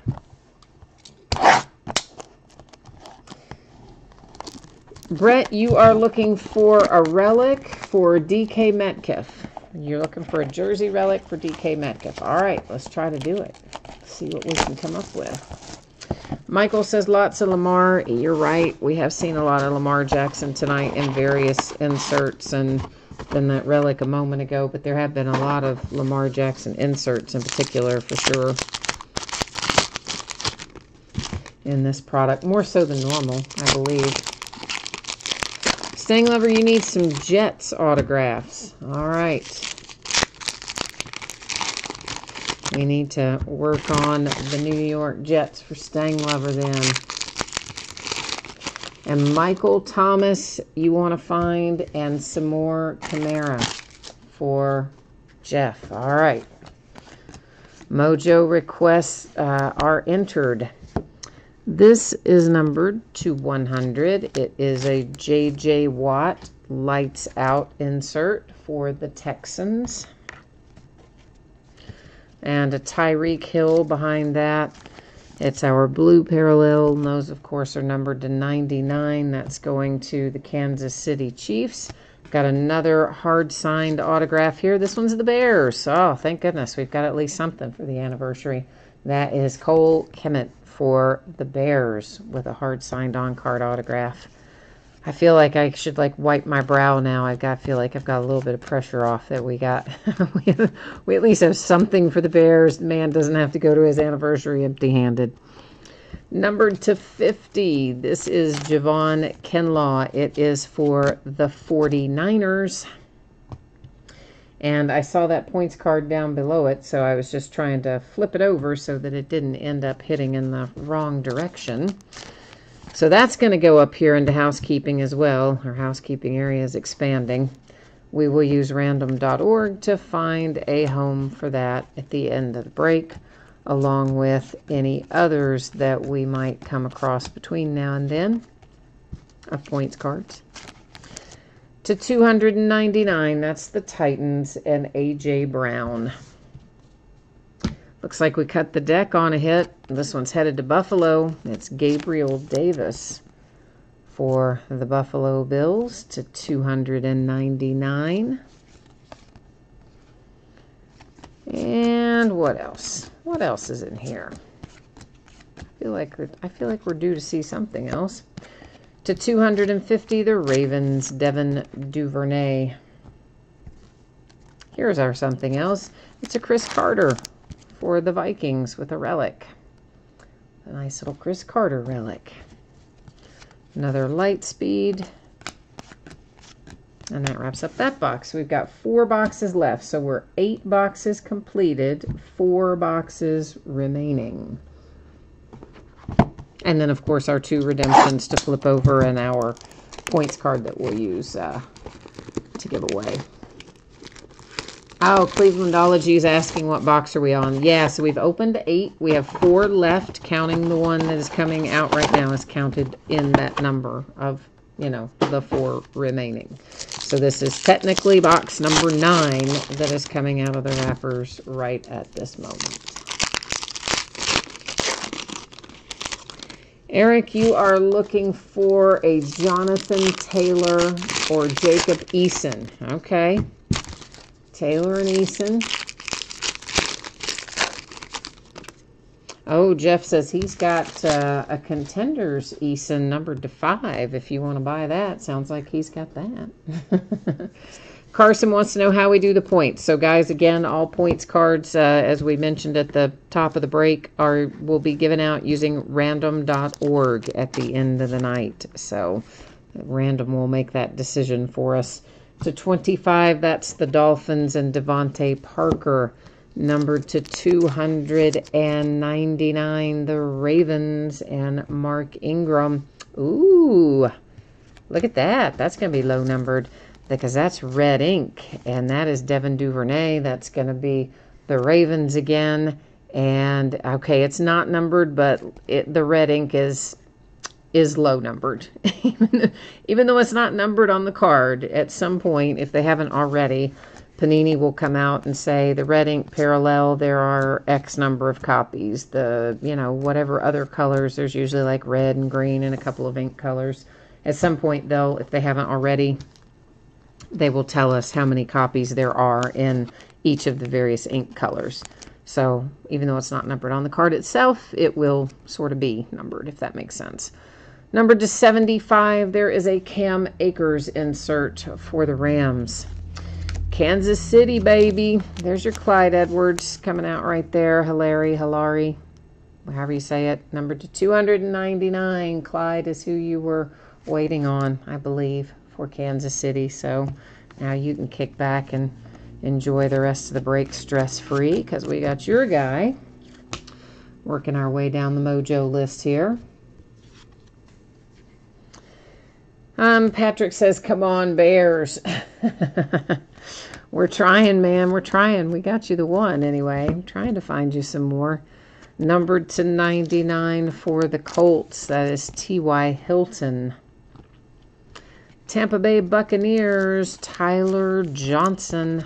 Brett, you are looking for a relic for DK Metcalf. You're looking for a jersey relic for DK Metcalf. All right, let's try to do it. See what we can come up with. Michael says lots of Lamar. You're right. We have seen a lot of Lamar Jackson tonight in various inserts, and then that relic a moment ago, but there have been a lot of Lamar Jackson inserts in particular for sure in this product, more so than normal, I believe. Staying Lover, you need some Jets autographs. All right. We need to work on the New York Jets for Staying Lover then. And Michael Thomas, you want to find, and some more Camara for Jeff. All right. Mojo requests are entered. This is numbered to 100. It is a J.J. Watt Lights Out insert for the Texans. And a Tyreek Hill behind that. It's our blue parallel, and those, of course, are numbered to 99. That's going to the Kansas City Chiefs. Got another hard-signed autograph here. This one's the Bears. Oh, thank goodness. We've got at least something for the anniversary. That is Cole Kemet for the Bears with a hard signed on card autograph. I feel like I should like wipe my brow now. I feel like I've got a little bit of pressure off that we got. we at least have something for the Bears. The man doesn't have to go to his anniversary empty-handed. Numbered to 50. This is Javon Kinlaw. It is for the 49ers. And I saw that points card down below it, so I was just trying to flip it over so that it didn't end up hitting in the wrong direction. So that's going to go up here into housekeeping as well. Our housekeeping area is expanding. We will use random.org to find a home for that at the end of the break, along with any others that we might come across between now and then of points cards. To 299, that's the Titans and A.J. Brown. Looks like we cut the deck on a hit. This one's headed to Buffalo. It's Gabriel Davis for the Buffalo Bills to 299. And what else? What else is in here? I feel like we're due to see something else. To 250, the Ravens, Devin Duvernay. Here's our something else. It's a Chris Carter for the Vikings with a relic. A nice little Chris Carter relic. Another light speed. And that wraps up that box. We've got 4 boxes left. So we're 8 boxes completed, 4 boxes remaining. And then, of course, our 2 redemptions to flip over and our points card that we'll use to give away. Oh, Clevelandology is asking what box are we on. Yeah, so we've opened 8. We have 4 left, counting the one that is coming out right now is counted in that number of, you know, the 4 remaining. So this is technically box number 9 that is coming out of the wrappers right at this moment. Eric, you are looking for a Jonathan Taylor or Jacob Eason. Okay. Taylor and Eason. Oh, Jeff says he's got a Contenders Eason numbered to 5. If you want to buy that, sounds like he's got that. Carson wants to know how we do the points. So, guys, again, all points cards, as we mentioned at the top of the break, will be given out using random.org at the end of the night. So, Random will make that decision for us. To 25, that's the Dolphins and Devontae Parker. Numbered to 299, the Ravens and Mark Ingram. Ooh, look at that. That's going to be low numbered, because that's red ink, and that is Devin Duvernay. That's going to be the Ravens again. And, okay, it's not numbered, but the red ink is low numbered. Even though it's not numbered on the card, at some point, if they haven't already, Panini will come out and say the red ink parallel, there are X number of copies. The, you know, whatever other colors, there's usually like red and green and a couple of ink colors. At some point, though, if they haven't already, they will tell us how many copies there are in each of the various ink colors. So even though it's not numbered on the card itself, it will sort of be numbered, if that makes sense. Numbered to 75, there is a Cam Akers insert for the Rams. Kansas City, baby. There's your Clyde Edwards coming out right there. Hilary, however you say it. Numbered to 299. Clyde is who you were waiting on, I believe, for Kansas City. So now you can kick back and enjoy the rest of the break stress-free, because we got your guy working our way down the mojo list here. Patrick says, come on, Bears. We're trying, man. We're trying. We got you the one anyway. I'm trying to find you some more. Numbered to 99 for the Colts. That is T.Y. Hilton. Tampa Bay Buccaneers, Tyler Johnson.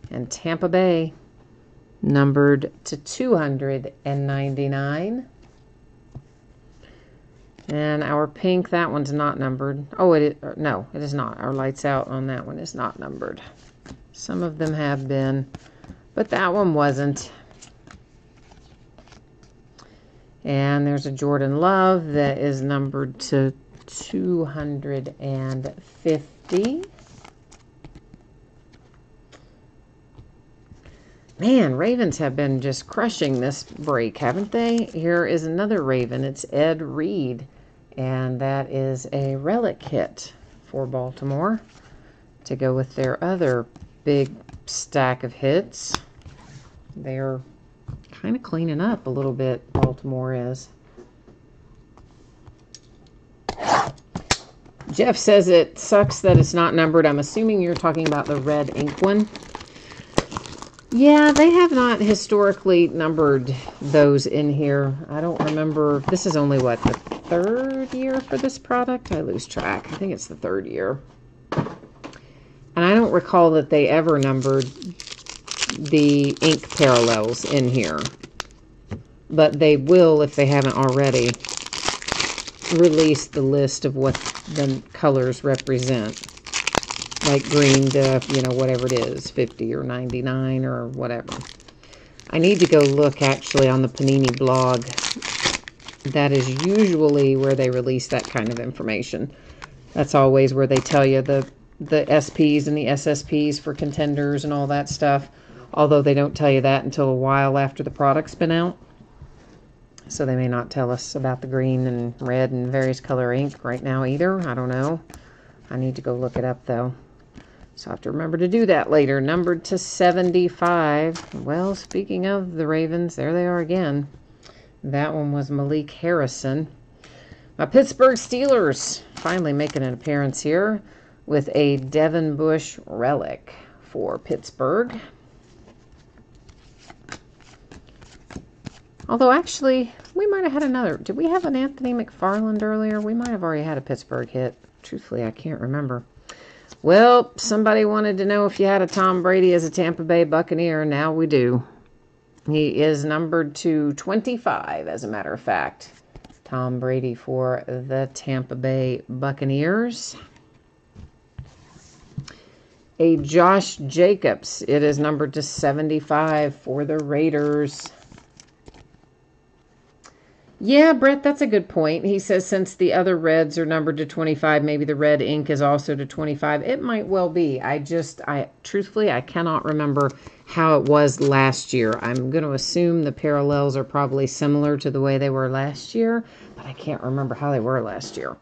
And Tampa Bay, numbered to 299. And our pink, that one's not numbered. Oh, it is, no, it is not. Our lights out on that one is not numbered. Some of them have been, but that one wasn't. And there's a Jordan Love that is numbered to 250. Man, Ravens have been just crushing this break, haven't they? Here is another Raven. It's Ed Reed. And that is a relic hit for Baltimore to go with their other big stack of hits. They're kind of cleaning up a little bit, Baltimore is. Jeff says it sucks that it's not numbered. I'm assuming you're talking about the red ink one. Yeah, they have not historically numbered those in here. I don't remember. This is only, what, the third year for this product? I lose track. I think it's the third year. And I don't recall that they ever numbered the ink parallels in here. But they will, if they haven't already, release the list of what the colors represent. Like green to, you know, whatever it is, 50 or 99 or whatever. I need to go look actually on the Panini blog. That is usually where they release that kind of information. That's always where they tell you the SPs and the SSPs for contenders and all that stuff. Although they don't tell you that until a while after the product's been out. So they may not tell us about the green and red and various color ink right now either. I don't know. I need to go look it up though. So I have to remember to do that later. Numbered to 75. Well, speaking of the Ravens, there they are again. That one was Malik Harrison. My Pittsburgh Steelers finally making an appearance here with a Devin Bush relic for Pittsburgh. Although, actually, we might have had another. Did we have an Anthony McFarland earlier? We might have already had a Pittsburgh hit. Truthfully, I can't remember. Well, somebody wanted to know if you had a Tom Brady as a Tampa Bay Buccaneer. Now we do. He is numbered to 25, as a matter of fact. Tom Brady for the Tampa Bay Buccaneers. A Josh Jacobs. It is numbered to 75 for the Raiders. Yeah, Brett, that's a good point. He says since the other reds are numbered to 25, maybe the red ink is also to 25. It might well be. Truthfully, I cannot remember how it was last year. I'm going to assume the parallels are probably similar to the way they were last year, but I can't remember how they were last year.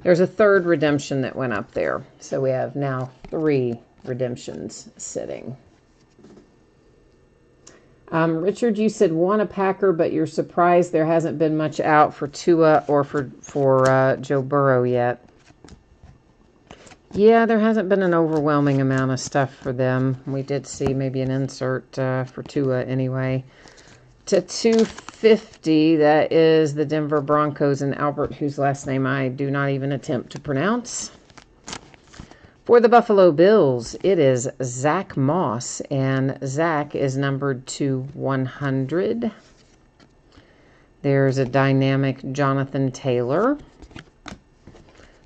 There's a third redemption that went up there. So we have now 3 redemptions sitting. Richard, you said want a Packer, but you're surprised there hasn't been much out for Tua or for Joe Burrow yet. Yeah, there hasn't been an overwhelming amount of stuff for them. We did see maybe an insert for Tua anyway. To 250, that is the Denver Broncos and Albert, whose last name I do not even attempt to pronounce. For the Buffalo Bills, it is Zach Moss, and Zach is numbered to 100. There's a dynamic Jonathan Taylor.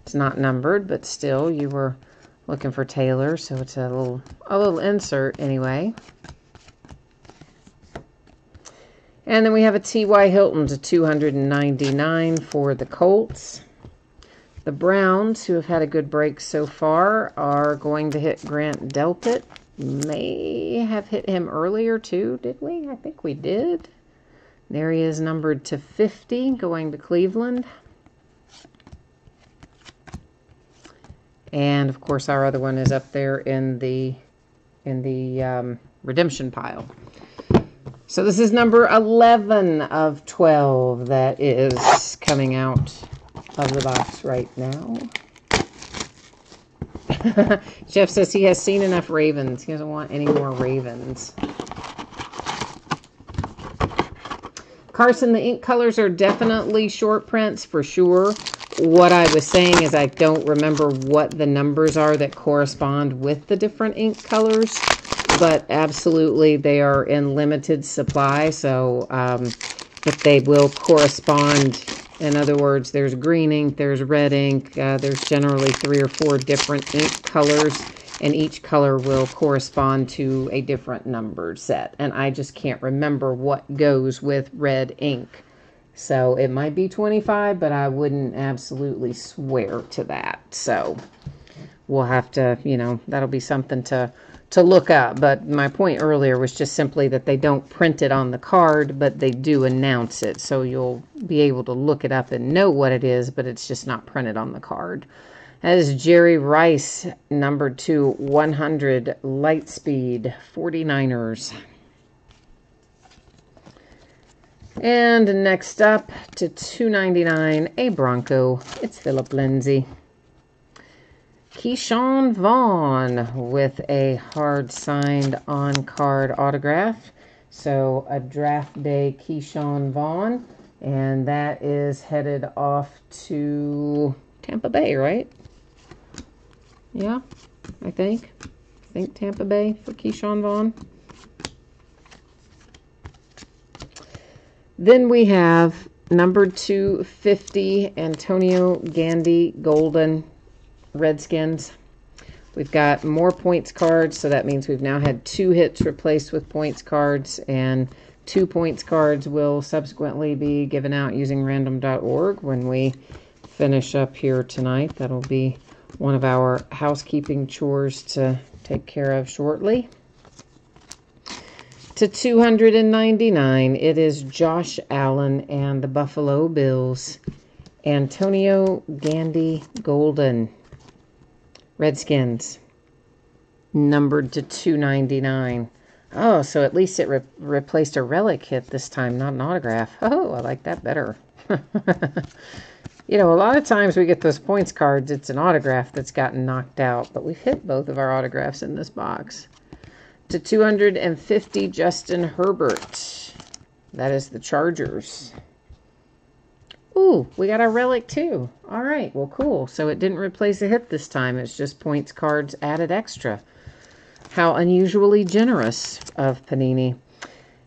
It's not numbered, but still, you were looking for Taylor, so it's a little insert anyway. And then we have a T.Y. Hilton to 299 for the Colts. The Browns, who have had a good break so far, are going to hit Grant Delpit. May have hit him earlier too, did we? I think we did. There he is, numbered to 50, going to Cleveland. And of course, our other one is up there in the redemption pile. So this is number 11 of 12 that is coming out of the box right now. Jeff says he has seen enough Ravens. He doesn't want any more Ravens. Carson, the ink colors are definitely short prints for sure. What I was saying is I don't remember what the numbers are that correspond with the different ink colors, but absolutely they are in limited supply, so but they will correspond. In other words, there's green ink, there's red ink, there's generally 3 or 4 different ink colors, and each color will correspond to a different numbered set. And I just can't remember what goes with red ink. So it might be 25, but I wouldn't absolutely swear to that. So we'll have to, that'll be something to look up. But my point earlier was just simply that they don't print it on the card, but they do announce it. So you'll be able to look it up and know what it is, but it's just not printed on the card. That is Jerry Rice, number 2/100, Lightspeed, 49ers. And next up to 299, a Bronco. It's Philip Lindsay. Keyshawn Vaughn with a hard-signed on-card autograph. So a draft day Keyshawn Vaughn. And that is headed off to Tampa Bay, right? Yeah, I think Tampa Bay for Keyshawn Vaughn. Then we have number 250, Antonio Gandy Golden, Redskins. We've got more points cards, so that means we've now had 2 hits replaced with points cards, and 2 points cards will subsequently be given out using random.org when we finish up here tonight. That'll be one of our housekeeping chores to take care of shortly. To 299, it is Josh Allen and the Buffalo Bills. Antonio Gandy Golden, Redskins, numbered to 299. Oh, so at least it replaced a relic hit this time, not an autograph. Oh, I like that better. A lot of times we get those points cards, it's an autograph that's gotten knocked out, but we've hit both of our autographs in this box. To 250, Justin Herbert. That is the Chargers. Ooh, we got our relic too. All right, well, cool. So it didn't replace a hit this time. It's just points cards added extra. How unusually generous of Panini.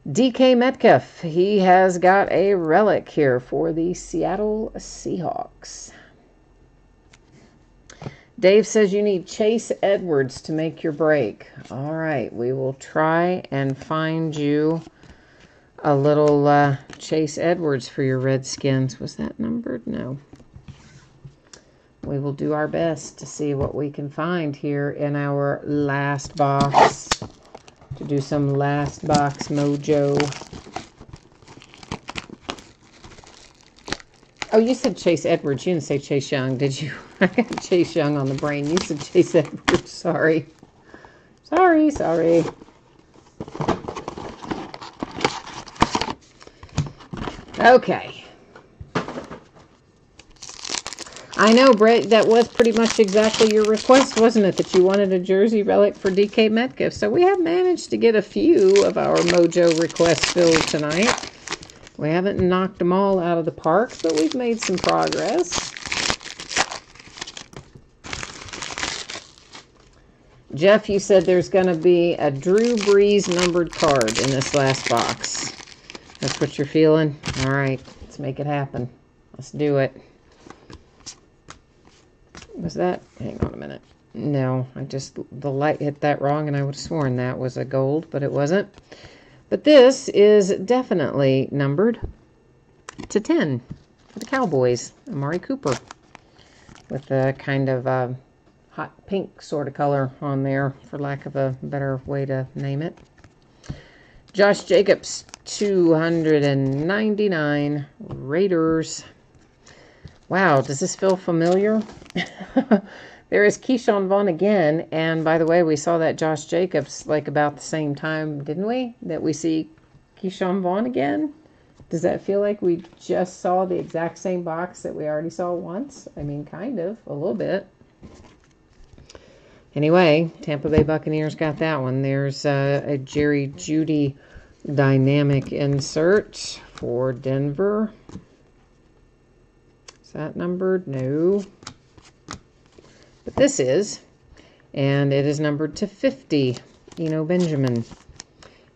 DK Metcalf, he has got a relic here for the Seattle Seahawks. Dave says you need Chase Edwards to make your break. All right, we will try and find you a little Chase Edwards for your Redskins. Was that numbered? No. We will do our best to see what we can find here in our last box. To do some last box mojo. Oh, you said Chase Edwards. You didn't say Chase Young, did you? I had Chase Young on the brain. You said Chase Edwards. Sorry. Sorry. Okay. I know, Brett, that was pretty much exactly your request, wasn't it? That you wanted a jersey relic for DK Metcalf. So we have managed to get a few of our mojo requests filled tonight. We haven't knocked them all out of the park, but we've made some progress. Jeff, you said there's going to be a Drew Brees numbered card in this last box. That's what you're feeling? All right, let's make it happen. Let's do it. Was that? Hang on a minute. No, the light hit that wrong, and I would have sworn that was a gold, but it wasn't. But this is definitely numbered to 10 for the Cowboys. Amari Cooper with a kind of hot pink sort of color on there, for lack of a better way to name it. Josh Jacobs, 299, Raiders. Wow, does this feel familiar? There is Keyshawn Vaughn again, and by the way, we saw that Josh Jacobs like about the same time, didn't we? That we see Keyshawn Vaughn again? Does that feel like we just saw the exact same box that we already saw once? I mean, kind of, a little bit. Anyway, Tampa Bay Buccaneers got that one. There's a Jerry Jeudy dynamic insert for Denver. Is that numbered? No. But this is, and it is numbered to 50, Eno Benjamin.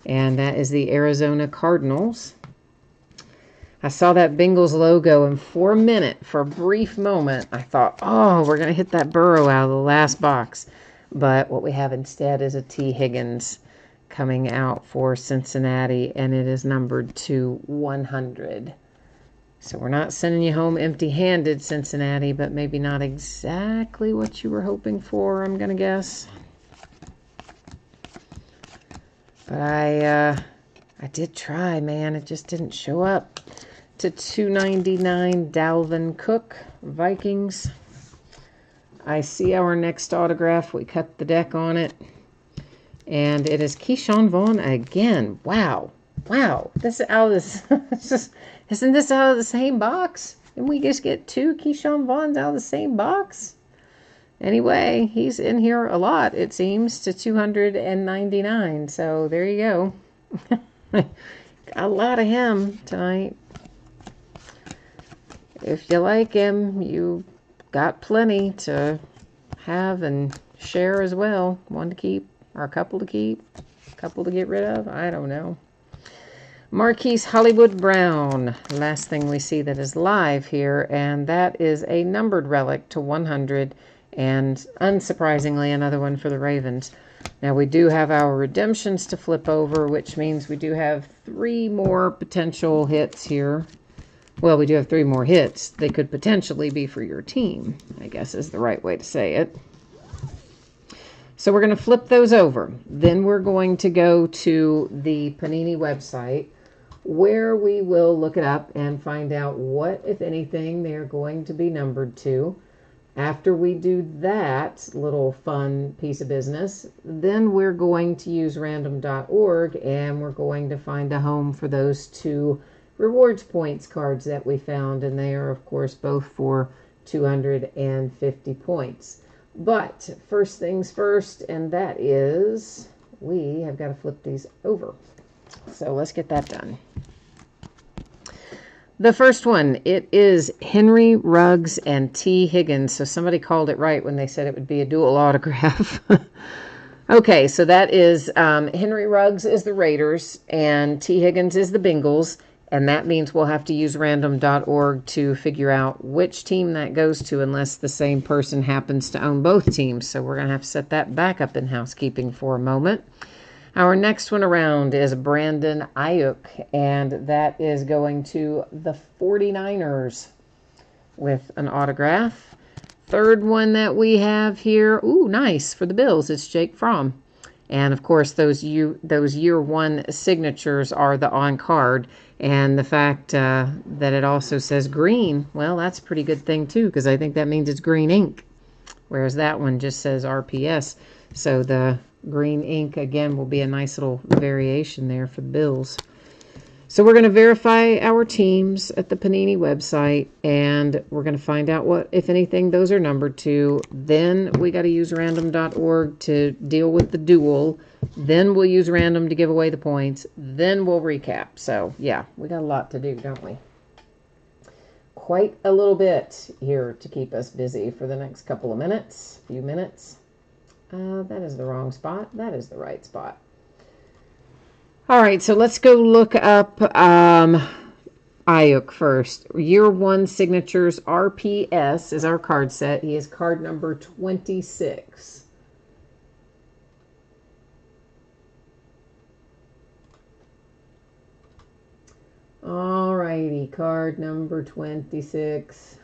And that is the Arizona Cardinals. I saw that Bengals logo, and for a minute, for a brief moment, I thought, oh, we're going to hit that Burrow out of the last box. But what we have instead is a T. Higgins coming out for Cincinnati, and it is numbered to 100. So we're not sending you home empty-handed, Cincinnati, but maybe not exactly what you were hoping for, I'm going to guess. But I did try, man. It just didn't show up. To 299, Dalvin Cook, Vikings. I see our next autograph. We cut the deck on it. And it is Keyshawn Vaughn again. Wow. Wow. This is out of this. Isn't this out of the same box? Didn't we just get 2 Keyshawn Vaughns out of the same box? Anyway, he's in here a lot, it seems, to 299. So there you go. Got a lot of him tonight. If you like him, you got plenty to have and share as well. One to keep, or a couple to keep, a couple to get rid of. I don't know. Marquise Hollywood Brown. Last thing we see that is live here, and that is a numbered relic to 100, and unsurprisingly, another one for the Ravens. Now, we do have our redemptions to flip over, which means we do have 3 more potential hits here. Well, we do have 3 more hits. They could potentially be for your team, I guess is the right way to say it. So we're going to flip those over. Then we're going to go to the Panini website, where we will look it up and find out what, if anything, they're going to be numbered to. After we do that little fun piece of business, then we're going to use random.org, and we're going to find a home for those 2 rewards points cards that we found, and they are, of course, both for 250 points. But first things first, and that is we have got to flip these over. So let's get that done. The first one, it is Henry Ruggs and T. Higgins. So somebody called it right when they said it would be a dual autograph. Okay, so that is Henry Ruggs is the Raiders and T. Higgins is the Bengals. And that means we'll have to use random.org to figure out which team that goes to, unless the same person happens to own both teams. So we're going to have to set that back up in housekeeping for a moment. Our next one around is Brandon Ayuk, and that is going to the 49ers with an autograph. Third one that we have here, ooh, nice, for the Bills, it's Jake Fromm. And, of course, those year 1 signatures are the on-card. And the fact that it also says green, well, that's a pretty good thing, too, because I think that means it's green ink, whereas that one just says RPS. So the green ink, again, will be a nice little variation there for the Bills. So we're going to verify our teams at the Panini website, and we're going to find out what, if anything, those are numbered to. Then we got to use random.org to deal with the duel. Then we'll use random to give away the points. Then we'll recap. So, yeah, we got a lot to do, don't we? Quite a little bit here to keep us busy for the next couple of minutes, few minutes. That is the wrong spot. That is the right spot. All right, so let's go look up Ayuk first. Year 1 signatures, RPS is our card set. He is card number 26. All righty, card number 26.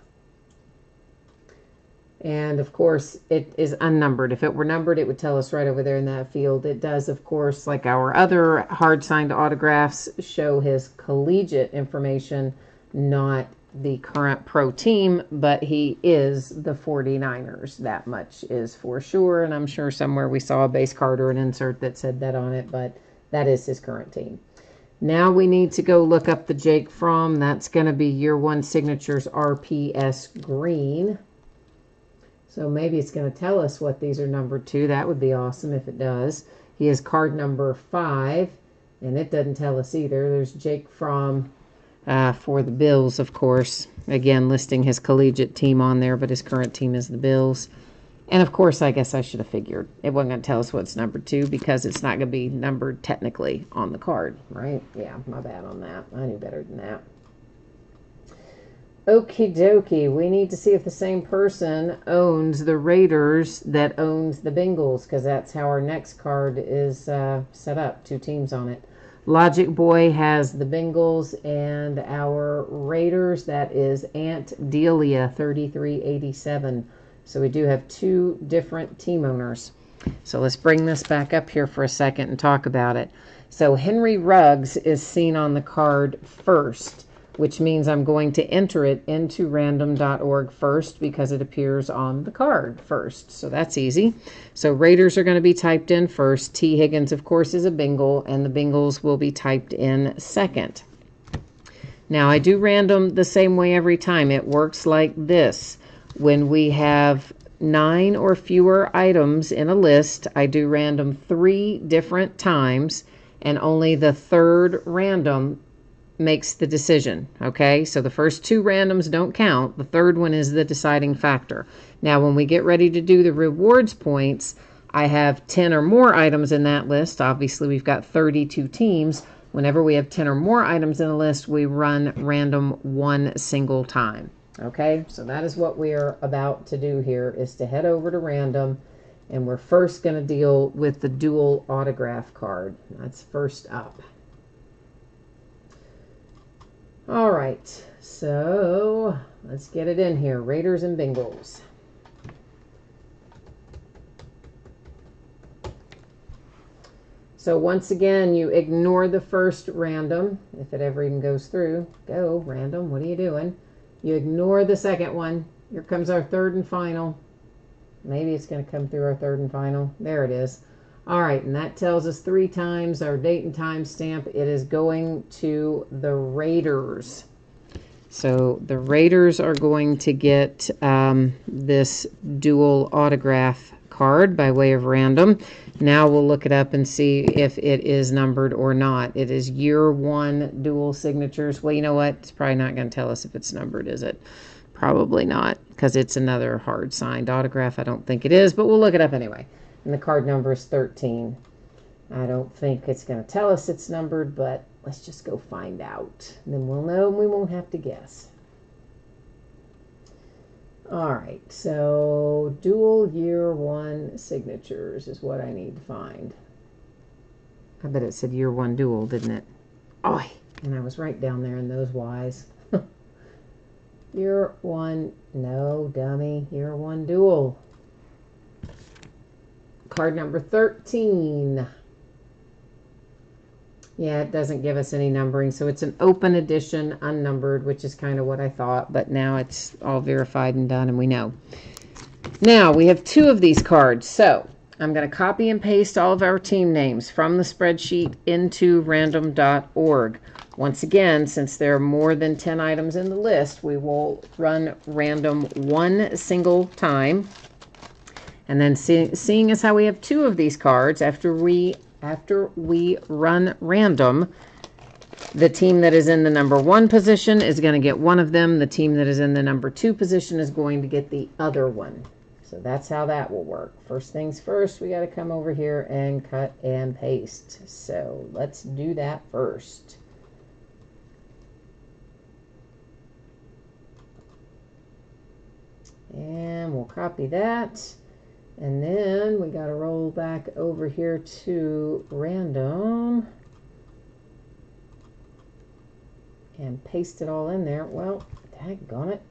And, of course, it is unnumbered. If it were numbered, it would tell us right over there in that field. It does, of course, like our other hard-signed autographs, show his collegiate information, not the current pro team, but he is the 49ers. That much is for sure, and I'm sure somewhere we saw a base card or an insert that said that on it, but that is his current team. Now we need to go look up the Jake Fromm. That's going to be year 1 signatures, RPS green. So maybe it's going to tell us what these are numbered to. That would be awesome if it does. He is card number 5, and it doesn't tell us either. There's Jake Fromm for the Bills, of course. Again, listing his collegiate team on there, but his current team is the Bills. And, of course, I guess I should have figured it wasn't going to tell us what it's numbered to, because it's not going to be numbered technically on the card, right? Yeah, my bad on that. I knew better than that. Okie dokie, we need to see if the same person owns the Raiders that owns the Bengals, because that's how our next card is set up, 2 teams on it. Logic Boy has the Bengals, and our Raiders, that is Aunt Delia 3387. So we do have two different team owners. So let's bring this back up here for a second and talk about it. So Henry Ruggs is seen on the card first, which means I'm going to enter it into random.org first because it appears on the card first. So that's easy. So Raiders are going to be typed in first. T. Higgins, of course, is a Bengal, and the Bengals will be typed in second. Now, I do random the same way every time. It works like this. When we have 9 or fewer items in a list, I do random 3 different times, and only the third random makes the decision, okay? So the first 2 randoms don't count. The third one is the deciding factor. Now, when we get ready to do the rewards points, I have 10 or more items in that list. Obviously, we've got 32 teams. Whenever we have 10 or more items in a list, we run random 1 single time, okay? So that is what we are about to do here, is to head over to random, and we're first going to deal with the dual autograph card. That's first up. All right, so let's get it in here. Raiders and Bengals. So once again, you ignore the first random, if it ever even goes through. Go, random, what are you doing? You ignore the second one. Here comes our third and final. Maybe it's going to come through our third and final. There it is. All right, and that tells us 3 times our date and time stamp. It is going to the Raiders. So the Raiders are going to get this dual autograph card by way of random. Now we'll look it up and see if it is numbered or not. It is year 1 dual signatures. Well, you know what? It's probably not going to tell us if it's numbered, is it? Probably not, because it's another hard signed autograph. I don't think it is, but we'll look it up anyway. And the card number is 13. I don't think it's going to tell us it's numbered, but let's just go find out. And then we'll know and we won't have to guess. All right, so dual year 1 signatures is what I need to find. I bet it said year 1 dual, didn't it? Oh, and I was right down there in those Y's. Year 1, no, dummy, year 1 dual. Card number 13. Yeah, it doesn't give us any numbering, so it's an open edition, unnumbered, which is kind of what I thought, but now it's all verified and done, and we know. Now, we have 2 of these cards, so I'm going to copy and paste all of our team names from the spreadsheet into random.org. Once again, since there are more than 10 items in the list, we will run random 1 single time. And then seeing as how we have 2 of these cards, after we run random, the team that is in the number 1 position is going to get 1 of them. The team that is in the number 2 position is going to get the other one. So that's how that will work. First things first, we got to come over here and cut and paste. So let's do that first. And we'll copy that. And then we got to roll back over here to random and paste it all in there. Well, daggone it.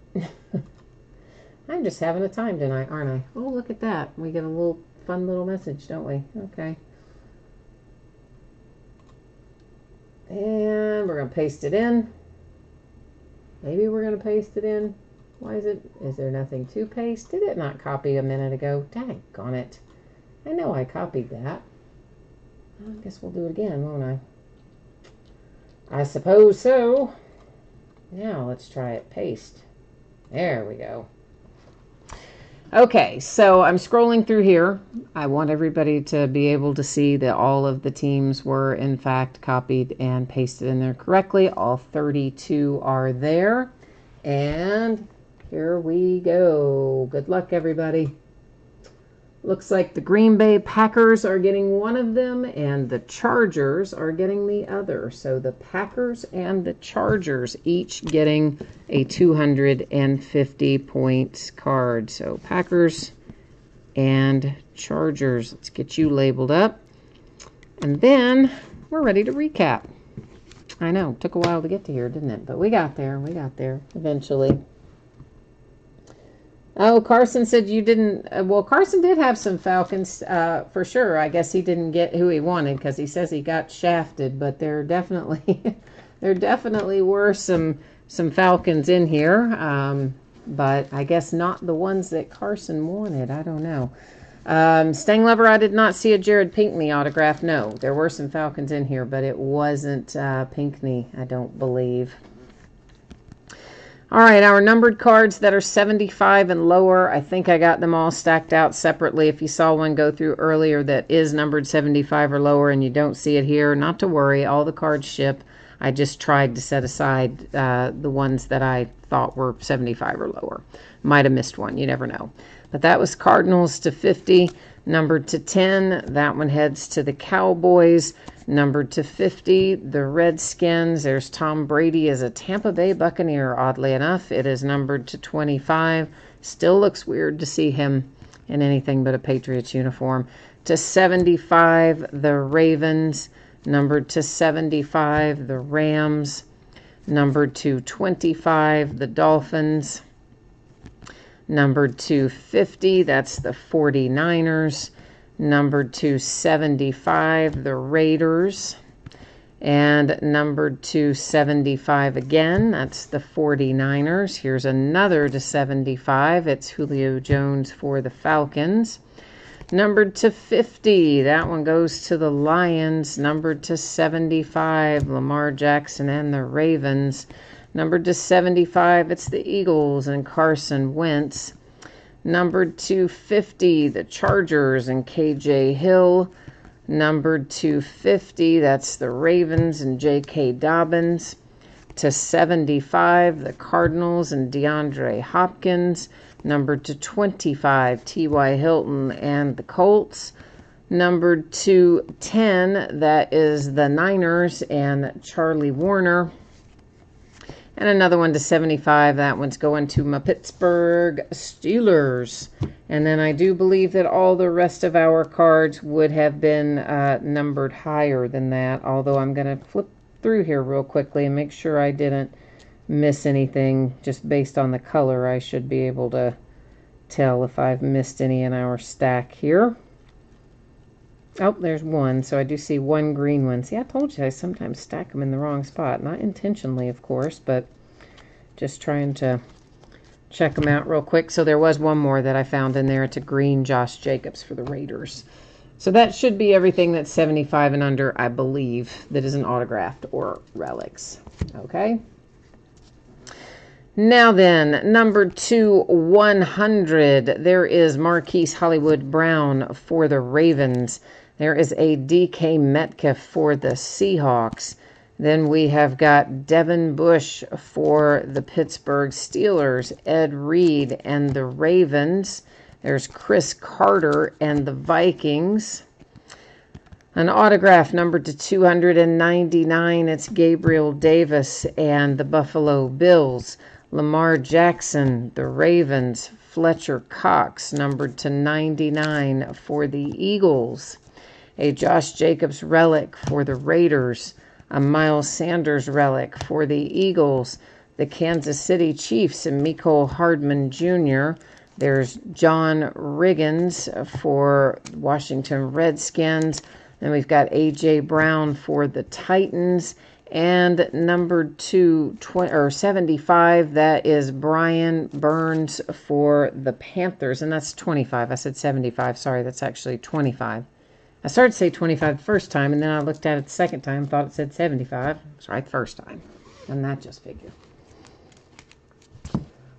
I'm just having a time tonight, aren't I? Oh, look at that. We get a little fun little message, don't we? Okay. And we're going to paste it in. Maybe we're going to paste it in. Why is there nothing to paste? Did it not copy a minute ago? Daggone it. I know I copied that. I guess we'll do it again, won't I? I suppose so. Now let's try it. Paste. There we go. Okay, so I'm scrolling through here. I want everybody to be able to see that all of the teams were in fact copied and pasted in there correctly. All 32 are there. And here we go. Good luck, everybody. Looks like the Green Bay Packers are getting 1 of them, and the Chargers are getting the other. So the Packers and the Chargers each getting a 250 points card. So Packers and Chargers. Let's get you labeled up. And then we're ready to recap. I know, took a while to get to here, didn't it? But we got there. We got there eventually. Oh, Carson said you didn't. Well, Carson did have some Falcons for sure. I guess he didn't get who he wanted because he says he got shafted. But there definitely, there definitely were some Falcons in here. But I guess not the ones that Carson wanted. I don't know. Stang Lover, I did not see a Jared Pinkney autograph. No, there were some Falcons in here, but it wasn't Pinkney, I don't believe. All right, our numbered cards that are 75 and lower, I think I got them all stacked out separately. If you saw one go through earlier that is numbered 75 or lower and you don't see it here, not to worry, all the cards ship. I just tried to set aside the ones that I thought were 75 or lower. Might have missed one, you never know. But that was Cardinals to 50, numbered to 10. That one heads to the Cowboys. Numbered to 50, the Redskins. There's Tom Brady as a Tampa Bay Buccaneer, oddly enough. It is numbered to 25. Still looks weird to see him in anything but a Patriots uniform. To 75, the Ravens. Numbered to 75, the Rams. Numbered to 25, the Dolphins. Numbered to 50, that's the 49ers. Numbered to 75, the Raiders. And numbered to 75 again, that's the 49ers. Here's another to 75. It's Julio Jones for the Falcons. Numbered to 50, that one goes to the Lions. Numbered to 75, Lamar Jackson and the Ravens. Numbered to 75, it's the Eagles and Carson Wentz. Numbered to 50, the Chargers and KJ Hill. Numbered to 50, that's the Ravens and J.K. Dobbins. To 75, the Cardinals and DeAndre Hopkins. Numbered to 25, T.Y. Hilton and the Colts. Numbered to 10, that is the Niners and Charlie Warner. And another one to 75. That one's going to my Pittsburgh Steelers. And then I do believe that all the rest of our cards would have been numbered higher than that. Although I'm going to flip through here real quickly and make sure I didn't miss anything. Just based on the color, I should be able to tell if I've missed any in our stack here. Oh, there's one. So I do see one green one. See, I told you I sometimes stack them in the wrong spot. Not intentionally, of course, but just trying to check them out real quick. So there was one more that I found in there. It's a green Josh Jacobs for the Raiders. So that should be everything that's 75 and under, I believe, that isn't autographed or relics. Okay. Now then, number 2/100, there is Marquise Hollywood Brown for the Ravens. There is a DK Metcalf for the Seahawks. Then we have got Devin Bush for the Pittsburgh Steelers, Ed Reed and the Ravens. There's Chris Carter and the Vikings. An autograph numbered to 299, it's Gabriel Davis and the Buffalo Bills. Lamar Jackson, the Ravens. Fletcher Cox, numbered to 99 for the Eagles. A Josh Jacobs relic for the Raiders. A Miles Sanders relic for the Eagles. The Kansas City Chiefs and Mecole Hardman Jr. There's John Riggins for Washington Redskins. Then we've got A.J. Brown for the Titans. And number 75, that is Brian Burns for the Panthers. And that's 25. I said 75. Sorry, that's actually 25. I started to say 25 the first time, and then I looked at it the second time, thought it said 75. It was right the first time. And that just figured.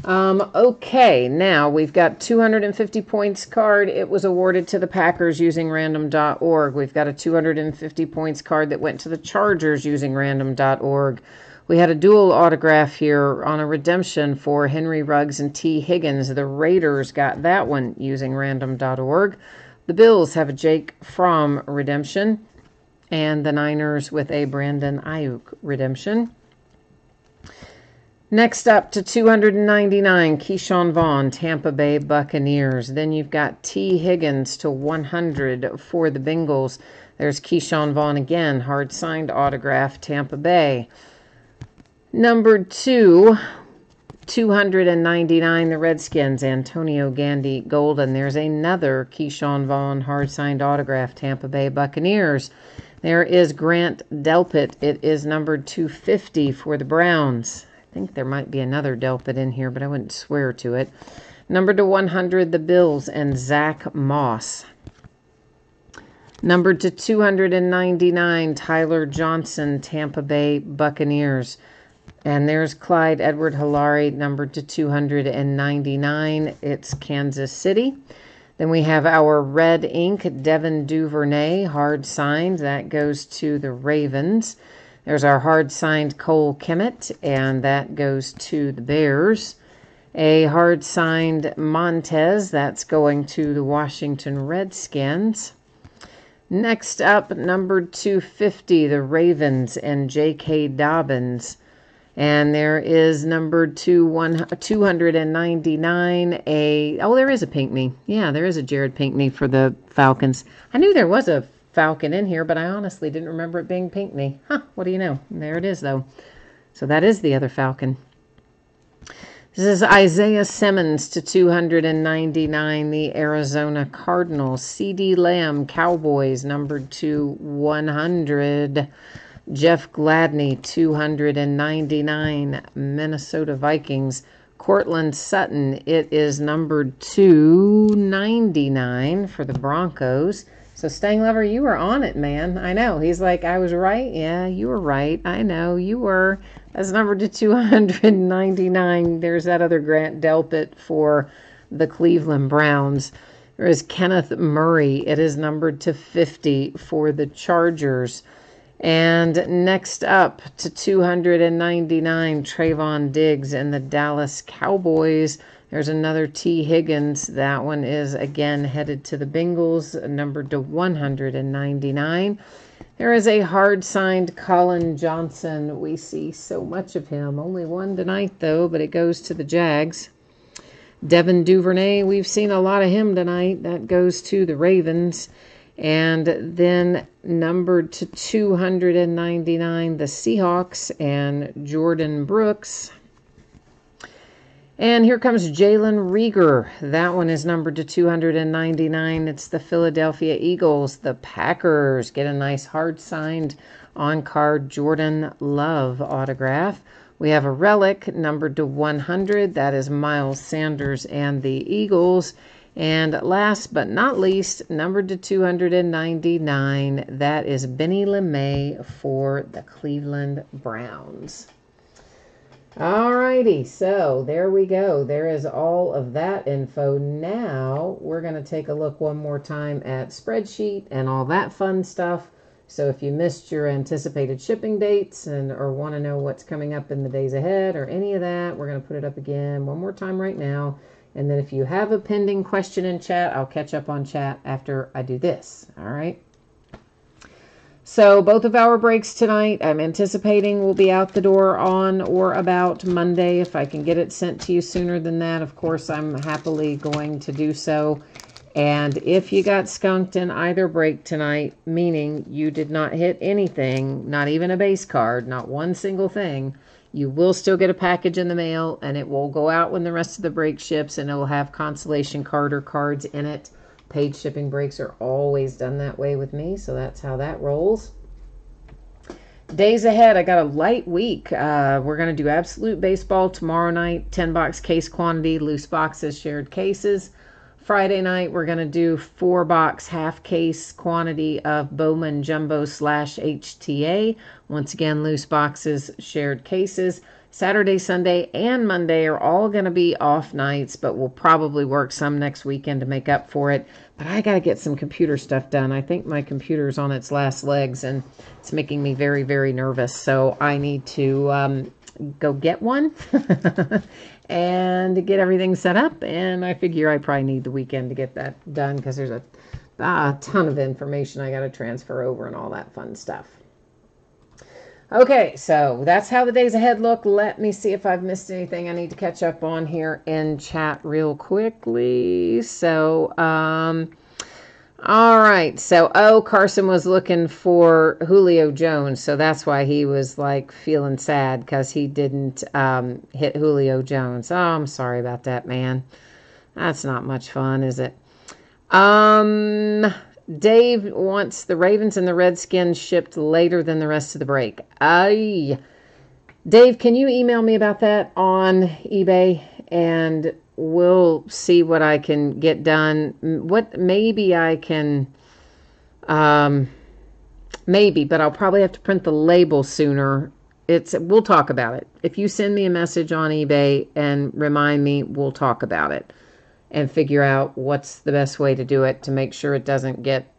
Okay, now we've got 250 points card. It was awarded to the Packers using random.org. We've got a 250 points card that went to the Chargers using random.org. We had a dual autograph here on a redemption for Henry Ruggs and T. Higgins. The Raiders got that one using random.org. The Bills have a Jake Fromm redemption, and the Niners with a Brandon Ayuk redemption. Next up to 299, Keyshawn Vaughn, Tampa Bay Buccaneers. Then you've got T. Higgins to 100 for the Bengals. There's Keyshawn Vaughn again, hard signed autograph, Tampa Bay. Number 2, 299, the Redskins, Antonio Gandy Golden. There's another Keyshawn Vaughn hard signed autograph, Tampa Bay Buccaneers. There is Grant Delpit. It is numbered 250 for the Browns. I think there might be another Delpit in here, but I wouldn't swear to it. Numbered to 100, the Bills, and Zach Moss. Numbered to 299, Tyler Johnson, Tampa Bay Buccaneers. And there's Clyde Edward-Helaire, numbered to 299. It's Kansas City. Then we have our red ink, Devin Duvernay, hard signed. That goes to the Ravens. There's our hard signed Cole Kmet, and that goes to the Bears. A hard signed Montez, that's going to the Washington Redskins. Next up, numbered 250, the Ravens, and J.K. Dobbins. And there is numbered 299, there is a Pinckney. Yeah, there is a Jared Pinckney for the Falcons. I knew there was a Falcon in here, but I honestly didn't remember it being Pinckney. What do you know? There it is, though. So that is the other Falcon. This is Isaiah Simmons to 299, the Arizona Cardinals. C.D. Lamb, Cowboys, numbered to 100. Jeff Gladney, 299, Minnesota Vikings. Cortland Sutton, it is numbered 299 for the Broncos. So, Stang Lover, you were on it, man. I know. He's like, I was right. Yeah, you were right. I know, you were. That's numbered to 299. There's that other Grant Delpit for the Cleveland Browns. There is Kenneth Murray. It is numbered to 50 for the Chargers. And next up to 299, Trayvon Diggs and the Dallas Cowboys. There's another T. Higgins. That one is, again, headed to the Bengals, numbered to 199. There is a hard-signed Colin Johnson. We see so much of him. Only one tonight, though, but it goes to the Jags. Devin Duvernay, we've seen a lot of him tonight. That goes to the Ravens. And then numbered to 299, the Seahawks and Jordan Brooks. And here comes Jalen Reagor. That one is numbered to 299. It's the Philadelphia Eagles. The Packers get a nice hard-signed on-card Jordan Love autograph. We have a relic numbered to 100. That is Miles Sanders and the Eagles. And last but not least, numbered to 299, that is Benny LeMay for the Cleveland Browns. Alrighty, so there we go. There is all of that info. Now we're going to take a look one more time at spreadsheet and all that fun stuff. So if you missed your anticipated shipping dates or want to know what's coming up in the days ahead or any of that, we're going to put it up again one more time right now. And then if you have a pending question in chat, I'll catch up on chat after I do this. All right. So both of our breaks tonight, I'm anticipating will be out the door on or about Monday. If I can get it sent to you sooner than that, of course, I'm happily going to do so. And if you got skunked in either break tonight, meaning you did not hit anything, not even a base card, not one single thing, you will still get a package in the mail, and it will go out when the rest of the break ships, and it will have consolation card or cards in it. Paid shipping breaks are always done that way with me, so that's how that rolls. Days ahead, I got a light week. We're going to do Absolute Baseball tomorrow night, 10-box case quantity, loose boxes, shared cases. Friday night, we're going to do 4-box half case quantity of Bowman Jumbo / HTA. Once again, loose boxes, shared cases. Saturday, Sunday, and Monday are all going to be off nights, but we'll probably work some next weekend to make up for it. But I got to get some computer stuff done. I think my computer's on its last legs, and it's making me very, very nervous. So I need to go get one and get everything set up. And I figure I probably need the weekend to get that done because there's a ton of information I got to transfer over and all that fun stuff. Okay, so that's how the days ahead look. Let me see if I've missed anything I need to catch up on here in chat real quickly. So, all right. So, Carson was looking for Julio Jones. So that's why he was like feeling sad because he didn't hit Julio Jones. Oh, I'm sorry about that, man. That's not much fun, is it? Dave wants the Ravens and the Redskins shipped later than the rest of the break. Dave, can you email me about that on eBay? And we'll see what I can get done. Maybe I can, maybe, but I'll probably have to print the label sooner. We'll talk about it. If you send me a message on eBay and remind me, we'll talk about it and figure out what's the best way to do it to make sure it doesn't get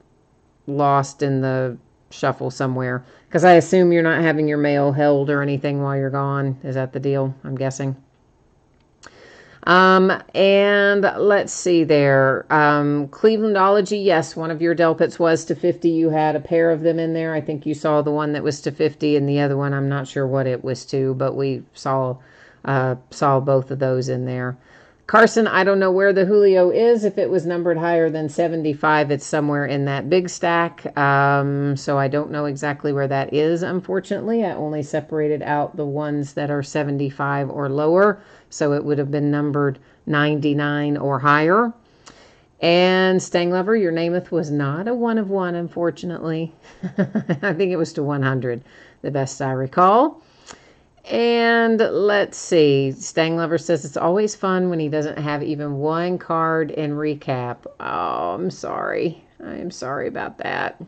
lost in the shuffle somewhere. Because I assume you're not having your mail held or anything while you're gone. Is that the deal? I'm guessing. And let's see there. Clevelandology, yes, one of your Delpits was to 50. You had a pair of them in there. I think you saw the one that was to 50 and the other one, I'm not sure what it was to, but we saw both of those in there. Carson, I don't know where the Julio is. If it was numbered higher than 75, it's somewhere in that big stack. So I don't know exactly where that is, unfortunately. I only separated out the ones that are 75 or lower. So it would have been numbered 99 or higher. And Stanglover, your Namath was not a 1 of 1, unfortunately. I think it was to 100, the best I recall. And let's see. Stanglover says it's always fun when he doesn't have even one card in recap. Oh, I'm sorry. I'm sorry about that.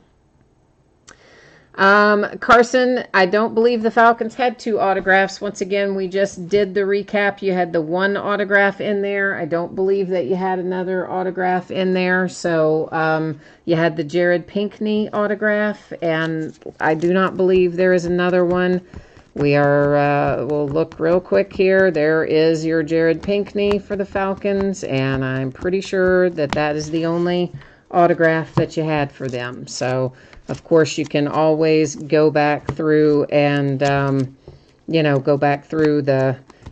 Carson, I don't believe the Falcons had 2 autographs. Once again, we just did the recap. You had the 1 autograph in there. I don't believe that you had another autograph in there. So you had the Jared Pinkney autograph, and I do not believe there is another one. We'll look real quick here. There is your Jared Pinkney for the Falcons, and I'm pretty sure that is the only autograph that you had for them. So, of course, you can always go back through and, go back through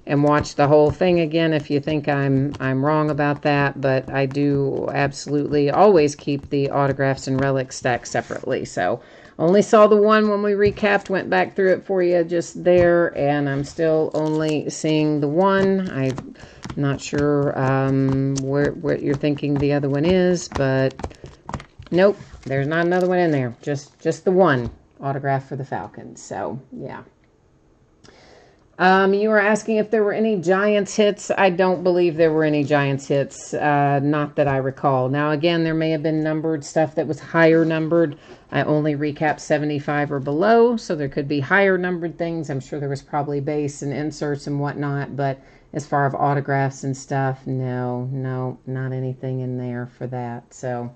and watch the whole thing again if you think I'm wrong about that. But I do absolutely always keep the autographs and relics stacked separately. So, only saw the one when we recapped, went back through it for you just there, and I'm still only seeing the one. I'm not sure what you're thinking the other one is, but nope, there's not another one in there. Just the one autograph for the Falcons. So, yeah. You were asking if there were any Giants hits. I don't believe there were any Giants hits, not that I recall. Now, again, there may have been numbered stuff that was higher numbered. I only recapped 75 or below, so there could be higher numbered things. I'm sure there was probably base and inserts and whatnot, but as far as autographs and stuff, no, not anything in there for that. So,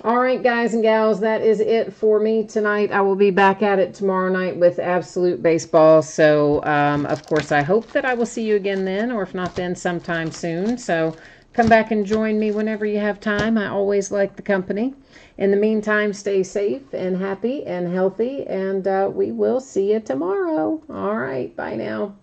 all right, guys and gals, that is it for me tonight. I will be back at it tomorrow night with Absolute Baseball. So, of course, I hope that I will see you again then, or if not then, sometime soon. So, come back and join me whenever you have time. I always like the company. In the meantime, stay safe and happy and healthy, and we will see you tomorrow. All right, bye now.